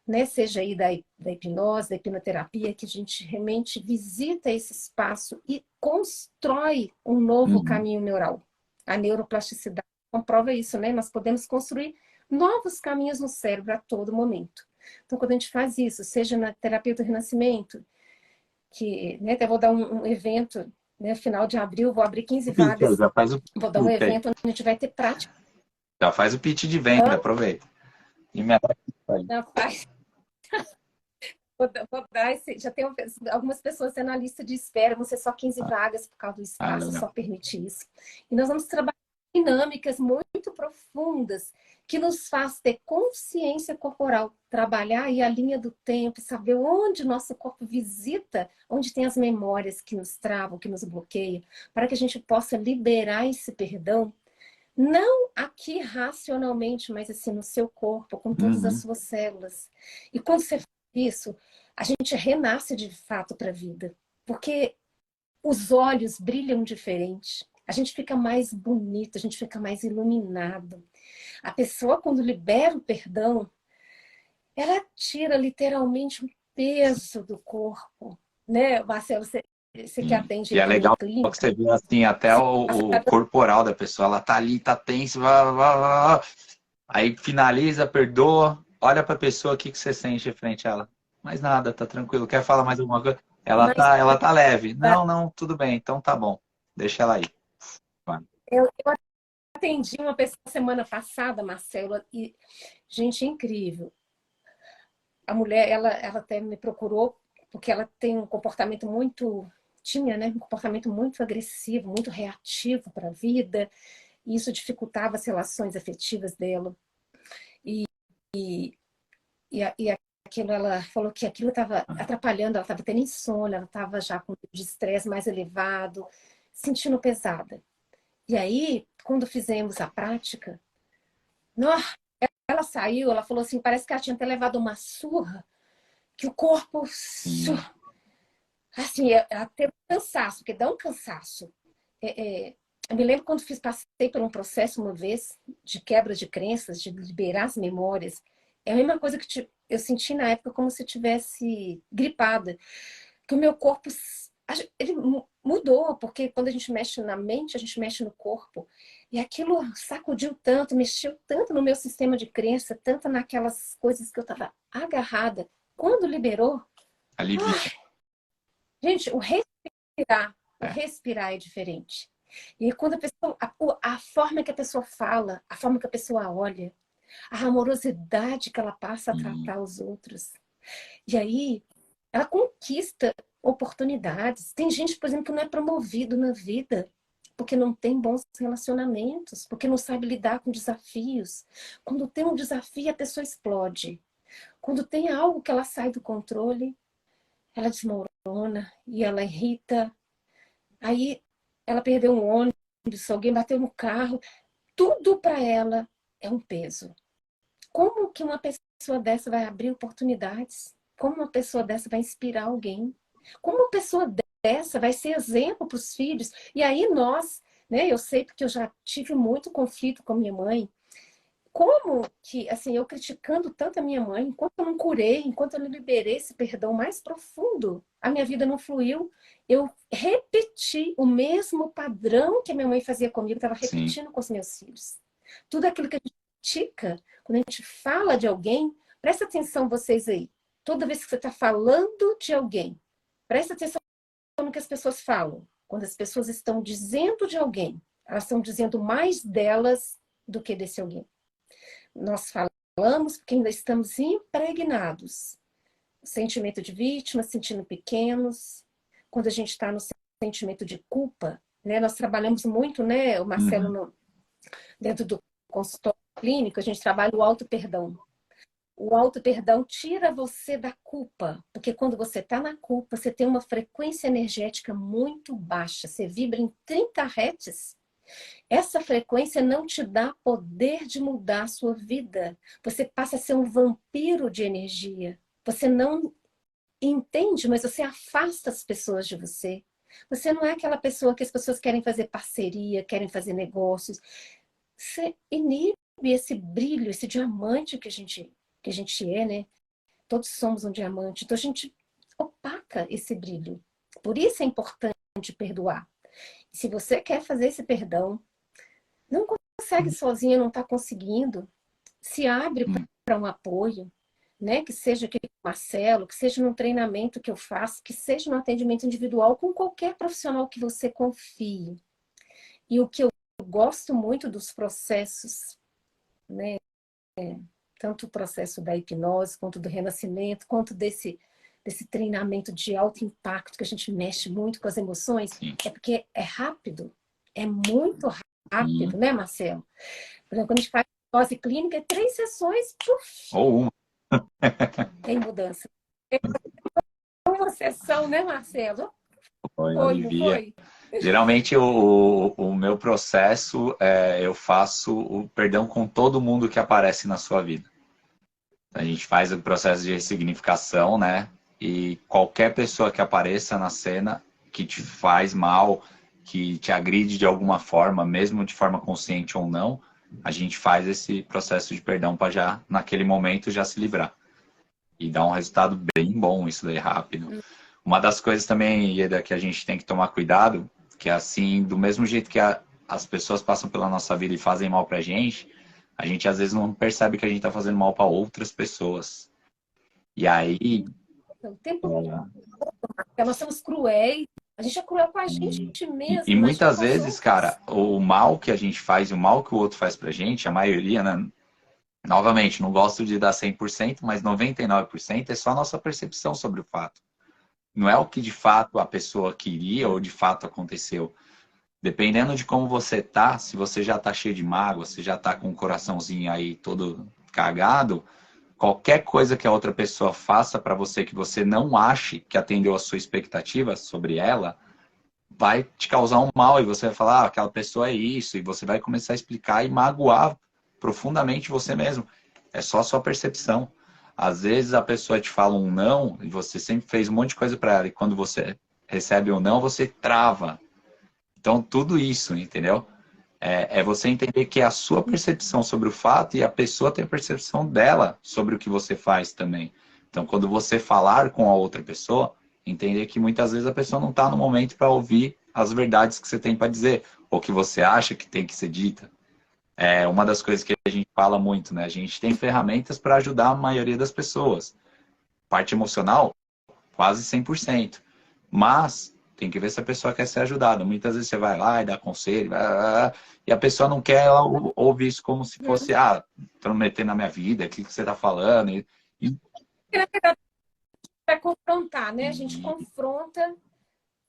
né, seja aí da hipnose, da hipnoterapia, que a gente realmente visita esse espaço e constrói um novo Uhum. caminho neural. A neuroplasticidade comprova isso, né? Nós podemos construir novos caminhos no cérebro a todo momento. Então, quando a gente faz isso, seja na terapia do renascimento, que, né, até vou dar um evento, né, final de abril, vou abrir 15 vagas, Já faz o vou dar um pitch aí. evento onde a gente vai ter prática. Já faz o pitch de venda, aproveita. E me ataca aí. Na paz. Vou dar esse, já tem algumas pessoas na lista de espera, vão ser só 15 vagas por causa do espaço, Legal. só permite isso. E nós vamos trabalhar dinâmicas muito profundas que nos faz ter consciência corporal, trabalhar aí a linha do tempo, saber onde nosso corpo visita, onde tem as memórias que nos travam, que nos bloqueiam, para que a gente possa liberar esse perdão, não aqui racionalmente, mas assim no seu corpo, com todas as Uhum. suas células. E quando você faz isso, a gente renasce de fato para a vida, porque os olhos brilham diferente. A gente fica mais bonito, a gente fica mais iluminado. A pessoa, quando libera o perdão, ela tira literalmente um peso do corpo, né, Marcelo? Você que atende E aí é também legal que clínica, você vê assim, até o corporal da pessoa, ela tá ali, tá tensa, aí finaliza, perdoa, olha pra pessoa, o que que você sente frente a ela? Mais nada, tá tranquilo. Quer falar mais alguma coisa? mas Ela tá leve. Não, não, tudo bem, então tá bom. Deixa ela aí. Vai. eu atendi uma pessoa semana passada, Marcelo, e gente incrível. A mulher, ela até me procurou porque ela tem um comportamento muito, tinha, né, um comportamento muito agressivo, muito reativo para a vida, e isso dificultava as relações afetivas dela. E aquilo, ela falou que aquilo estava atrapalhando, ela estava tendo insônia, ela estava já com de estresse mais elevado, sentindo pesada. E aí, quando fizemos a prática, nossa, ela saiu, ela falou assim, parece que ela tinha até levado uma surra, que o corpo, Sim. assim, ela teve um cansaço, porque dá um cansaço. Eu me lembro quando passei por um processo uma vez de quebra de crenças, de liberar as memórias. É a mesma coisa que eu senti na época como se eu tivesse gripada. Que o meu corpo ele mudou, porque quando a gente mexe na mente, a gente mexe no corpo. E aquilo sacudiu tanto, mexeu tanto no meu sistema de crença, tanto naquelas coisas que eu estava agarrada. Quando liberou, Alivia. gente, o É. respirar é diferente. E quando a pessoa, a forma que a pessoa fala, a forma que a pessoa olha, a amorosidade que ela passa a Sim. tratar os outros. E aí, ela conquista oportunidades. Tem gente, por exemplo, que não é promovido na vida porque não tem bons relacionamentos, porque não sabe lidar com desafios. Quando tem um desafio, a pessoa explode. Quando tem algo que ela sai do controle, ela desmorona e ela irrita. Aí ela perdeu um ônibus, alguém bateu no carro, tudo para ela é um peso. Como que uma pessoa dessa vai abrir oportunidades? Como uma pessoa dessa vai inspirar alguém? Como uma pessoa dessa vai ser exemplo para os filhos? E aí nós, né, eu sei porque eu já tive muito conflito com minha mãe, como que, assim, eu criticando tanto a minha mãe, enquanto eu não curei, enquanto eu não liberei esse perdão mais profundo, a minha vida não fluiu. Eu repeti o mesmo padrão que a minha mãe fazia comigo, estava Sim. repetindo com os meus filhos. Tudo aquilo que a gente critica, quando a gente fala de alguém, presta atenção vocês aí. Toda vez que você está falando de alguém, presta atenção no que as pessoas falam. Quando as pessoas estão dizendo de alguém, elas estão dizendo mais delas do que desse alguém. Nós falamos porque ainda estamos impregnados. O sentimento de vítima, sentindo pequenos. Quando a gente está no sentimento de culpa, né? Nós trabalhamos muito, né, o Marcelo, Uhum. dentro do consultório clínico, a gente trabalha o auto-perdão. O auto-perdão tira você da culpa, porque quando você está na culpa, você tem uma frequência energética muito baixa, você vibra em 30 Hz. Essa frequência não te dá poder de mudar a sua vida. Você passa a ser um vampiro de energia. Você não entende, mas você afasta as pessoas de você. Você não é aquela pessoa que as pessoas querem fazer parceria, querem fazer negócios. Você inibe esse brilho, esse diamante que a gente é, né? Todos somos um diamante. Então a gente opaca esse brilho. Por isso é importante perdoar. Se você quer fazer esse perdão, não consegue sozinha, não está conseguindo, se abre Uhum. para um apoio, né? Que seja aqui com o Marcelo, que seja num treinamento que eu faço, que seja no atendimento individual com qualquer profissional que você confie. E o que eu gosto muito dos processos, né? Tanto o processo da hipnose, quanto do renascimento, quanto desse treinamento de alto impacto, que a gente mexe muito com as emoções, Sim. é porque é rápido, é muito rápido, Sim. né, Marcelo? Por exemplo, quando a gente faz hipnose clínica, é 3 sessões, puf, Ou uma. tem mudança. É uma sessão, né, Marcelo? Foi, Foi, não alivia. foi? Geralmente o meu processo eu faço o perdão com todo mundo que aparece na sua vida. A gente faz o processo de ressignificação, né? E qualquer pessoa que apareça na cena que te faz mal, que te agride de alguma forma, mesmo de forma consciente ou não, a gente faz esse processo de perdão para já, naquele momento, já se livrar. E dá um resultado bem bom isso daí rápido. Uma das coisas também, Ieda, que a gente tem que tomar cuidado, que é assim, do mesmo jeito que as pessoas passam pela nossa vida e fazem mal pra gente, a gente às vezes não percebe que a gente tá fazendo mal para outras pessoas. E aí, O tempo todo, nós somos cruéis, a gente é cruel com a gente e mesmo, imagina muitas com os vezes, outros. cara, o mal que a gente faz e o mal que o outro faz pra gente, a maioria, né? Novamente, não gosto de dar 100%, mas 99% é só a nossa percepção sobre o fato. Não é o que de fato a pessoa queria ou de fato aconteceu. Dependendo de como você tá, se você já tá cheio de mágoa, se já tá com o coraçãozinho aí todo cagado, qualquer coisa que a outra pessoa faça para você que você não ache que atendeu a sua expectativa sobre ela, vai te causar um mal e você vai falar, ah, aquela pessoa é isso, e você vai começar a explicar e magoar profundamente você mesmo. É só a sua percepção. Às vezes a pessoa te fala um não e você sempre fez um monte de coisa para ela e quando você recebe um não, você trava. Então, tudo isso, entendeu? É você entender que é a sua percepção sobre o fato e a pessoa tem a percepção dela sobre o que você faz também. Então, quando você falar com a outra pessoa, entender que muitas vezes a pessoa não está no momento para ouvir as verdades que você tem para dizer, ou que você acha que tem que ser dita. É uma das coisas que a gente fala muito, né? A gente tem ferramentas para ajudar a maioria das pessoas. Parte emocional, quase 100%. Mas tem que ver se a pessoa quer ser ajudada. Muitas vezes você vai lá e dá conselho, e a pessoa não quer, ela ouve isso como se fosse, estão metendo na minha vida, o que você está falando? E, Na verdade, é confrontar, né? A gente e, confronta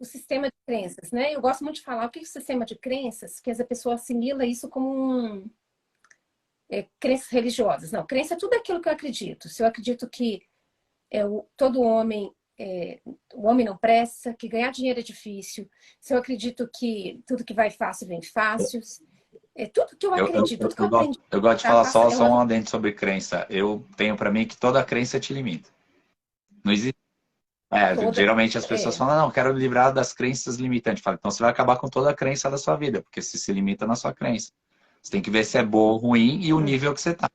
o sistema de crenças, né? Eu gosto muito de falar o que é o sistema de crenças, que a pessoa assimila isso como crenças religiosas. Não, crença é tudo aquilo que eu acredito. Se eu acredito que todo homem, o homem não presta, que ganhar dinheiro é difícil, se eu acredito que tudo que vai fácil vem fácil, É tudo que eu acredito, tudo que eu aprendi, eu gosto de tá? falar Passa, só um adendo sobre crença. Eu tenho para mim que toda crença te limita. Não existe. toda. Geralmente as pessoas falam, não, quero livrar das crenças limitantes. Fala, então você vai acabar com toda a crença da sua vida, porque você se limita na sua crença. Você tem que ver se é boa ou ruim e o nível que você está.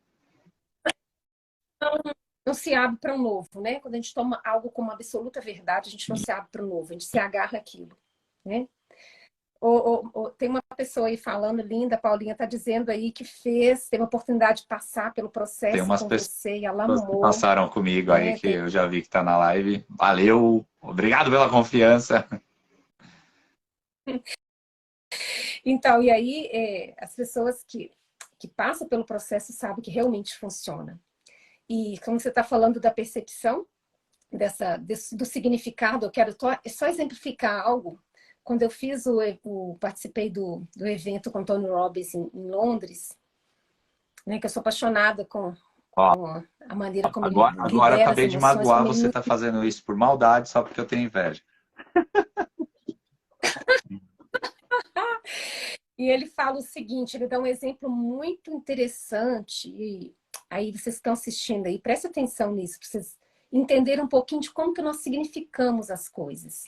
Não se abre para um novo, né? Quando a gente toma algo como absoluta verdade, a gente não se abre para o novo, a gente se agarra àquilo, né? Tem uma pessoa aí falando, linda, a Paulinha está dizendo aí que teve a oportunidade de passar pelo Tem processo umas com pessoas você e ela que amou, passaram comigo aí, né? que eu já vi que está na live. Valeu, obrigado pela confiança. Então, e aí as pessoas que passam pelo processo sabem que realmente funciona. E como você está falando da percepção, do significado, eu quero só exemplificar algo. Quando eu fiz participei do evento com Tony Robbins em Londres, né, que eu sou apaixonada Ó, com a maneira como ele agora eu lidera as acabei de emoções, magoar como ele você tá fazendo isso por maldade só porque eu tenho inveja. e ele fala o seguinte, ele dá um exemplo muito interessante, e aí vocês estão assistindo aí, preste atenção nisso, para vocês entenderem um pouquinho de como que nós significamos as coisas.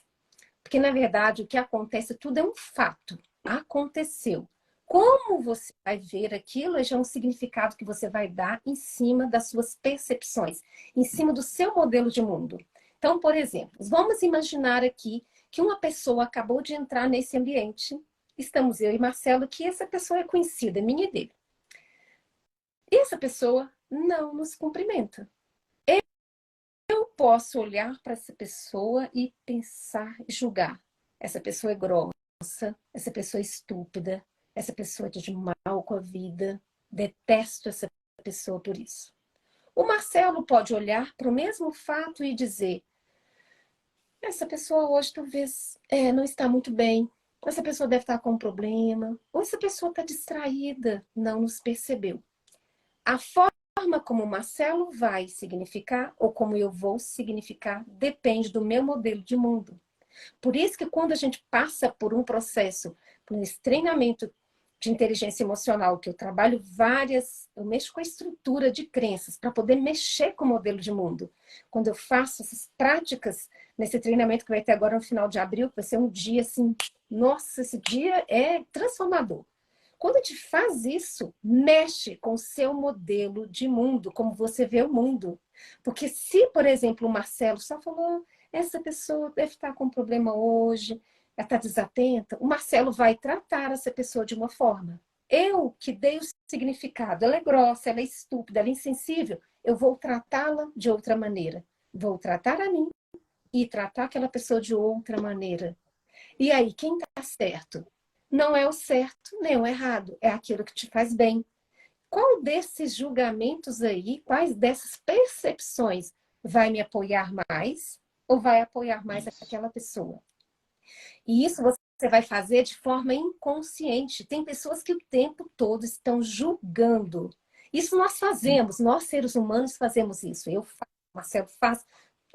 Porque, na verdade, o que acontece, tudo é um fato. Aconteceu. Como você vai ver aquilo é já um significado que você vai dar em cima das suas percepções, em cima do seu modelo de mundo. Então, por exemplo, vamos imaginar aqui que uma pessoa acabou de entrar nesse ambiente, estamos eu e Marcelo, que essa pessoa é conhecida, minha e dele. E essa pessoa não nos cumprimenta. Eu posso olhar para essa pessoa e pensar e julgar. Essa pessoa é grossa, essa pessoa é estúpida, essa pessoa é de mal com a vida, detesto essa pessoa por isso. O Marcelo pode olhar para o mesmo fato e dizer: essa pessoa hoje talvez não está muito bem, essa pessoa deve estar com um problema, ou essa pessoa está distraída, não nos percebeu. A forma como o Marcelo vai significar ou como eu vou significar depende do meu modelo de mundo. Por isso que quando a gente passa por um processo, por esse treinamento de inteligência emocional, que eu trabalho eu mexo com a estrutura de crenças para poder mexer com o modelo de mundo. Quando eu faço essas práticas nesse treinamento que vai ter agora no final de abril, que vai ser um dia assim, nossa, esse dia é transformador. Quando a gente faz isso, mexe com o seu modelo de mundo, como você vê o mundo. Porque se, por exemplo, o Marcelo só falou, essa pessoa deve estar com um problema hoje, ela está desatenta, o Marcelo vai tratar essa pessoa de uma forma. Eu que dei o significado, ela é grossa, ela é estúpida, ela é insensível, eu vou tratá-la de outra maneira. Vou tratar a mim e tratar aquela pessoa de outra maneira. E aí, quem está certo? Não é o certo nem o errado, é aquilo que te faz bem. Qual desses julgamentos aí, quais dessas percepções vai me apoiar mais ou vai apoiar mais Isso. aquela pessoa? E isso você vai fazer de forma inconsciente. Tem pessoas que o tempo todo estão julgando. Isso nós fazemos, nós seres humanos fazemos isso. Eu faço, Marcelo faz,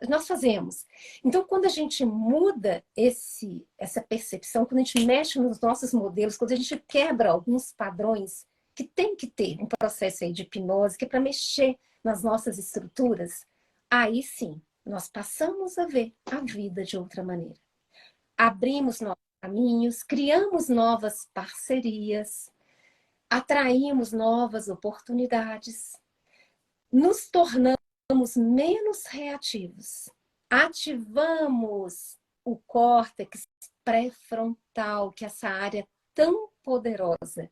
nós fazemos. Então, quando a gente muda essa percepção, quando a gente mexe nos nossos modelos, quando a gente quebra alguns padrões que tem que ter um processo aí de hipnose, que é para mexer nas nossas estruturas, aí sim, nós passamos a ver a vida de outra maneira. Abrimos novos caminhos, criamos novas parcerias, atraímos novas oportunidades, nos tornamos menos reativos, ativamos o córtex pré-frontal, que é essa área tão poderosa,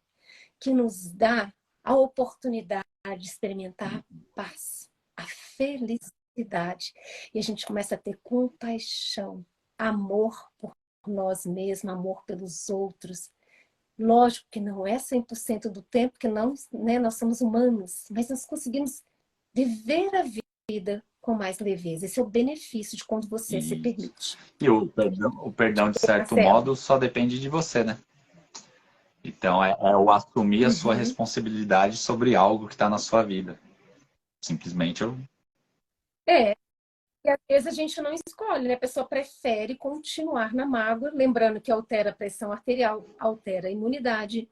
que nos dá a oportunidade de experimentar a paz, a felicidade. E a gente começa a ter compaixão, amor por nós mesmos, amor pelos outros. Lógico que não é 100% do tempo, que não, né, nós somos humanos, mas nós conseguimos viver a vida com mais leveza. Esse é o benefício de quando você se Isso. permite. E o perdão, de certo Marcelo. modo, só depende de você, né? Então, é o assumir a sua Uhum. responsabilidade sobre algo que está na sua vida. Simplesmente eu. É, e às vezes a gente não escolhe, né? A pessoa prefere continuar na mágoa, lembrando que altera a pressão arterial, altera a imunidade,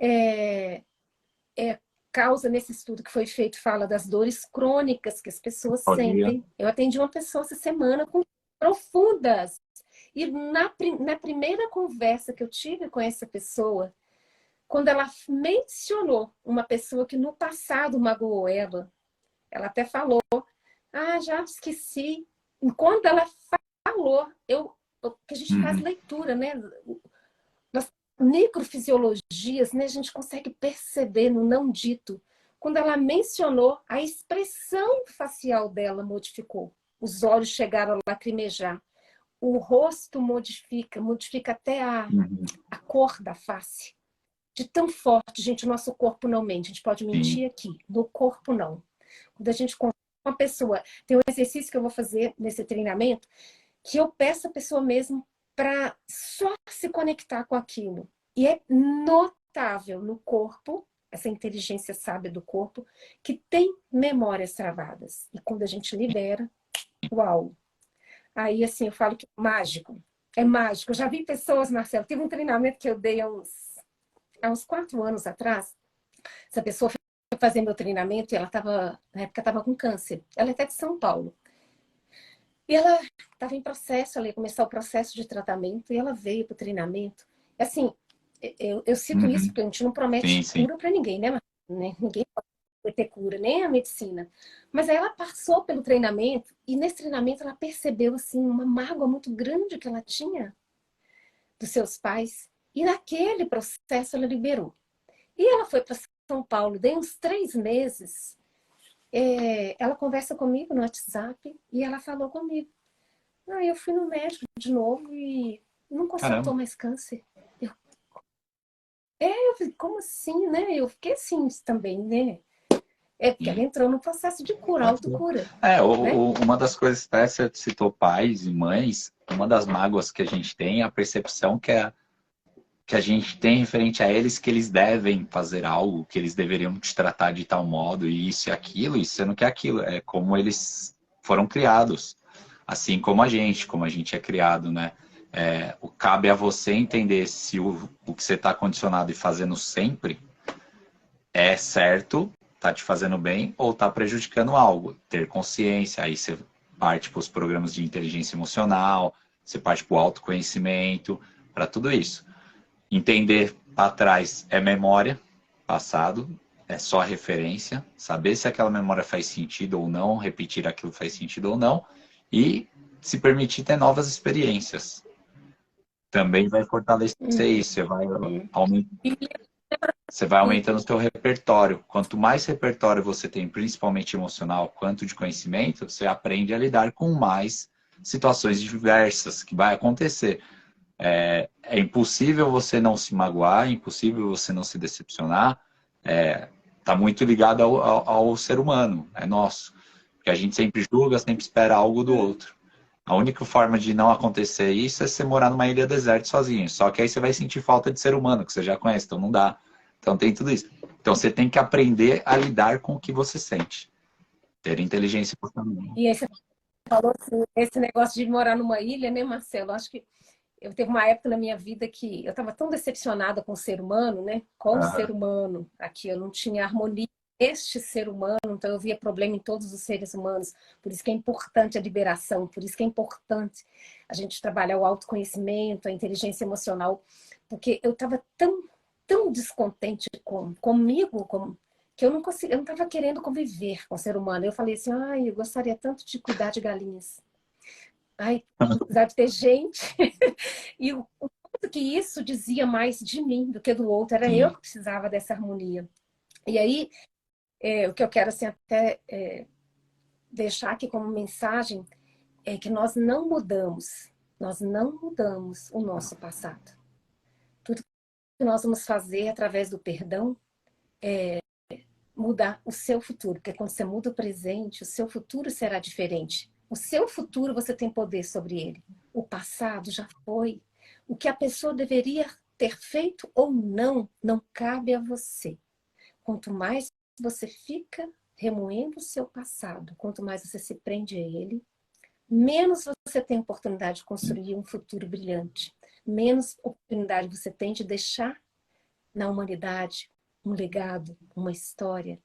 É, causa nesse estudo que foi feito, fala das dores crônicas que as pessoas Dia. sentem. Eu atendi uma pessoa essa semana com profundas. E na primeira conversa que eu tive com essa pessoa, quando ela mencionou uma pessoa que no passado magoou ela até falou, já esqueci. Enquanto ela falou, que a gente faz Uhum. leitura, né? Nas microfisiologias, né, a gente consegue perceber no não dito. Quando ela mencionou, a expressão facial dela modificou. Os olhos chegaram a lacrimejar. O rosto modifica até Uhum. a cor da face. De tão forte, gente, o nosso corpo não mente. A gente pode Sim. mentir aqui, no corpo não. Quando a gente conversa com uma pessoa, tem um exercício que eu vou fazer nesse treinamento, que eu peço a pessoa mesmo para só se conectar com aquilo. E é notável no corpo, essa inteligência sábia do corpo, que tem memórias travadas. E quando a gente libera, uau! Aí, assim, eu falo que é mágico. É mágico. Eu já vi pessoas, Marcelo, teve um treinamento que eu dei há uns 4 anos atrás. Essa pessoa foi fazer meu treinamento e ela estava, na época, estava com câncer. Ela é até de São Paulo. E ela estava em processo, ela ia começar o processo de tratamento, e ela veio para o treinamento. Assim, eu cito isso Uhum. porque a gente não Sim, promete sim. cura para ninguém, né? Ninguém pode ter cura, nem a medicina. Mas aí ela passou pelo treinamento, e nesse treinamento ela percebeu, assim, uma mágoa muito grande que ela tinha dos seus pais. E naquele processo ela liberou. E ela foi para São Paulo, dei uns 3 meses. Ela conversa comigo no WhatsApp e ela falou comigo. Eu fui no médico de novo e não Caramba. constatou mais câncer. Eu falei, como assim, né? Eu fiquei assim também, né? É porque ela Sim. entrou no processo de cura, Pode ser. autocura, né? Uma das coisas, até você citou pais e mães, uma das mágoas que a gente tem é a percepção que a gente tem referente a eles que eles devem fazer algo, que eles deveriam te tratar de tal modo, e isso e aquilo, e você não quer aquilo. É como eles foram criados, assim como a gente é criado, né? Cabe a você entender se o que você está condicionado e fazendo sempre é certo, tá te fazendo bem ou tá prejudicando algo. Ter consciência, aí você parte para os programas de inteligência emocional, você parte para o autoconhecimento, para tudo isso. Entender para trás é memória, passado, é só referência, saber se aquela memória faz sentido ou não, repetir aquilo faz sentido ou não, e se permitir ter novas experiências. Também vai fortalecer Uhum. isso, você vai aumentando o seu repertório. Quanto mais repertório você tem, principalmente emocional, quanto de conhecimento, você aprende a lidar com mais situações diversas que vai acontecer. É impossível você não se magoar, é impossível você não se decepcionar. Está muito ligado ao ser humano, é nosso. Porque a gente sempre julga, sempre espera algo do outro. A única forma de não acontecer isso é você morar numa ilha deserta sozinho. Só que aí você vai sentir falta de ser humano, que você já conhece, então não dá. Então tem tudo isso. Então você tem que aprender a lidar com o que você sente. Ter inteligência emocional. E aí você falou assim, esse negócio de morar numa ilha, né, Marcelo? Acho que eu teve uma época na minha vida que eu estava tão decepcionada com o ser humano, né? Com o ser Aham. humano. Aqui eu não tinha harmonia com este ser humano, então eu via problema em todos os seres humanos. Por isso que é importante a liberação, por isso que é importante a gente trabalhar o autoconhecimento, a inteligência emocional, porque eu estava tão descontente comigo, que eu não conseguia, eu não estava querendo conviver com o ser humano. Eu falei assim, eu gostaria tanto de cuidar de galinhas. Não precisava de ter gente. E o quanto que isso dizia mais de mim do que do outro, era eu Sim. que precisava dessa harmonia. E aí, o que eu quero assim, até deixar aqui como mensagem é que nós não mudamos o nosso passado. Tudo que nós vamos fazer através do perdão é mudar o seu futuro, porque quando você muda o presente, o seu futuro será diferente. O seu futuro você tem poder sobre ele. O passado já foi. O que a pessoa deveria ter feito ou não, não cabe a você. Quanto mais você fica remoendo o seu passado, quanto mais você se prende a ele, menos você tem oportunidade de construir um futuro brilhante. Menos oportunidade você tem de deixar na humanidade um legado, uma história.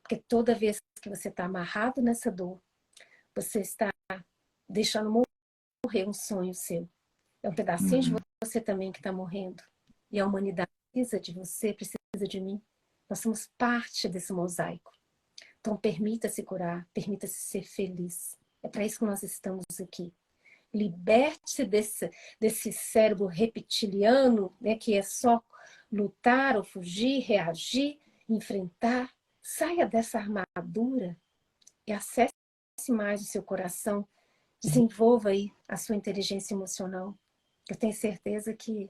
Porque toda vez que você está amarrado nessa dor, você está deixando morrer um sonho seu. É um pedacinho de Uhum. você também que está morrendo. E a humanidade precisa de você, precisa de mim. Nós somos parte desse mosaico. Então, permita-se curar, permita-se ser feliz. É para isso que nós estamos aqui. Liberte-se desse cérebro reptiliano, né, que é só lutar ou fugir, reagir, enfrentar. Saia dessa armadura e acesse mais o seu coração. Desenvolva aí a sua inteligência emocional. Eu tenho certeza que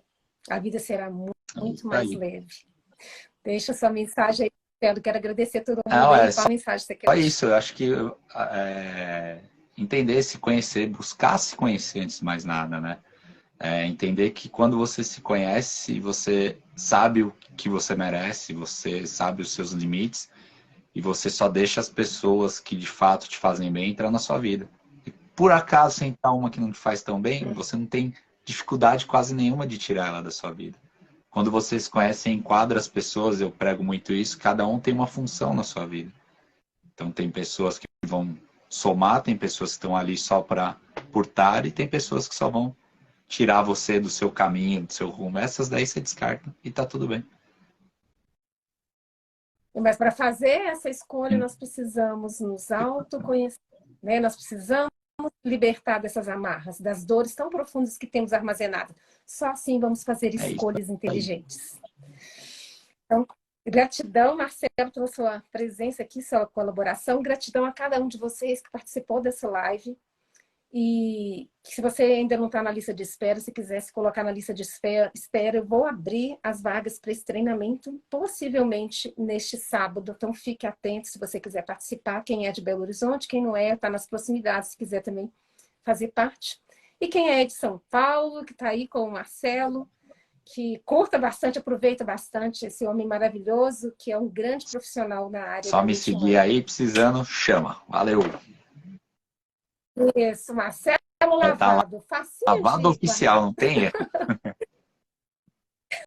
a vida será É muito isso mais aí. leve. Deixa sua mensagem aí. Eu quero agradecer a todo mundo Não, aí. é Qual só mensagem você quer deixar? isso. Eu acho que entender, se conhecer, buscar se conhecer antes de mais nada, né? Entender que quando você se conhece, você sabe o que você merece, você sabe os seus limites e você só deixa as pessoas que de fato te fazem bem entrar na sua vida. E por acaso você entrar uma que não te faz tão bem, você não tem dificuldade quase nenhuma de tirar ela da sua vida. Quando você se conhece e enquadra as pessoas, eu prego muito isso, cada um tem uma função na sua vida. Então tem pessoas que vão somar, tem pessoas que estão ali só para por estar e tem pessoas que só vão tirar você do seu caminho, do seu rumo. Essas daí você descarta e tá tudo bem. Mas para fazer essa escolha, Sim, nós precisamos nos autoconhecer, né? Nós precisamos libertar dessas amarras, das dores tão profundas que temos armazenadas. Só assim vamos fazer é isso escolhas aí. inteligentes. Então, gratidão, Marcelo, pela sua presença aqui, sua colaboração. Gratidão a cada um de vocês que participou dessa live. E se você ainda não está na lista de espera, se quiser se colocar na lista de espera, eu vou abrir as vagas para esse treinamento, possivelmente neste sábado. Então, fique atento se você quiser participar. Quem é de Belo Horizonte, quem não é, está nas proximidades, se quiser também fazer parte. E quem é de São Paulo, que está aí com o Marcelo, que curta bastante, aproveita bastante esse homem maravilhoso, que é um grande profissional na área Só da me mente seguir humana. aí, precisando, chama. Valeu. Isso, Marcelo Tá Lavado, facinho lavado de oficial, guardar. não tem erro.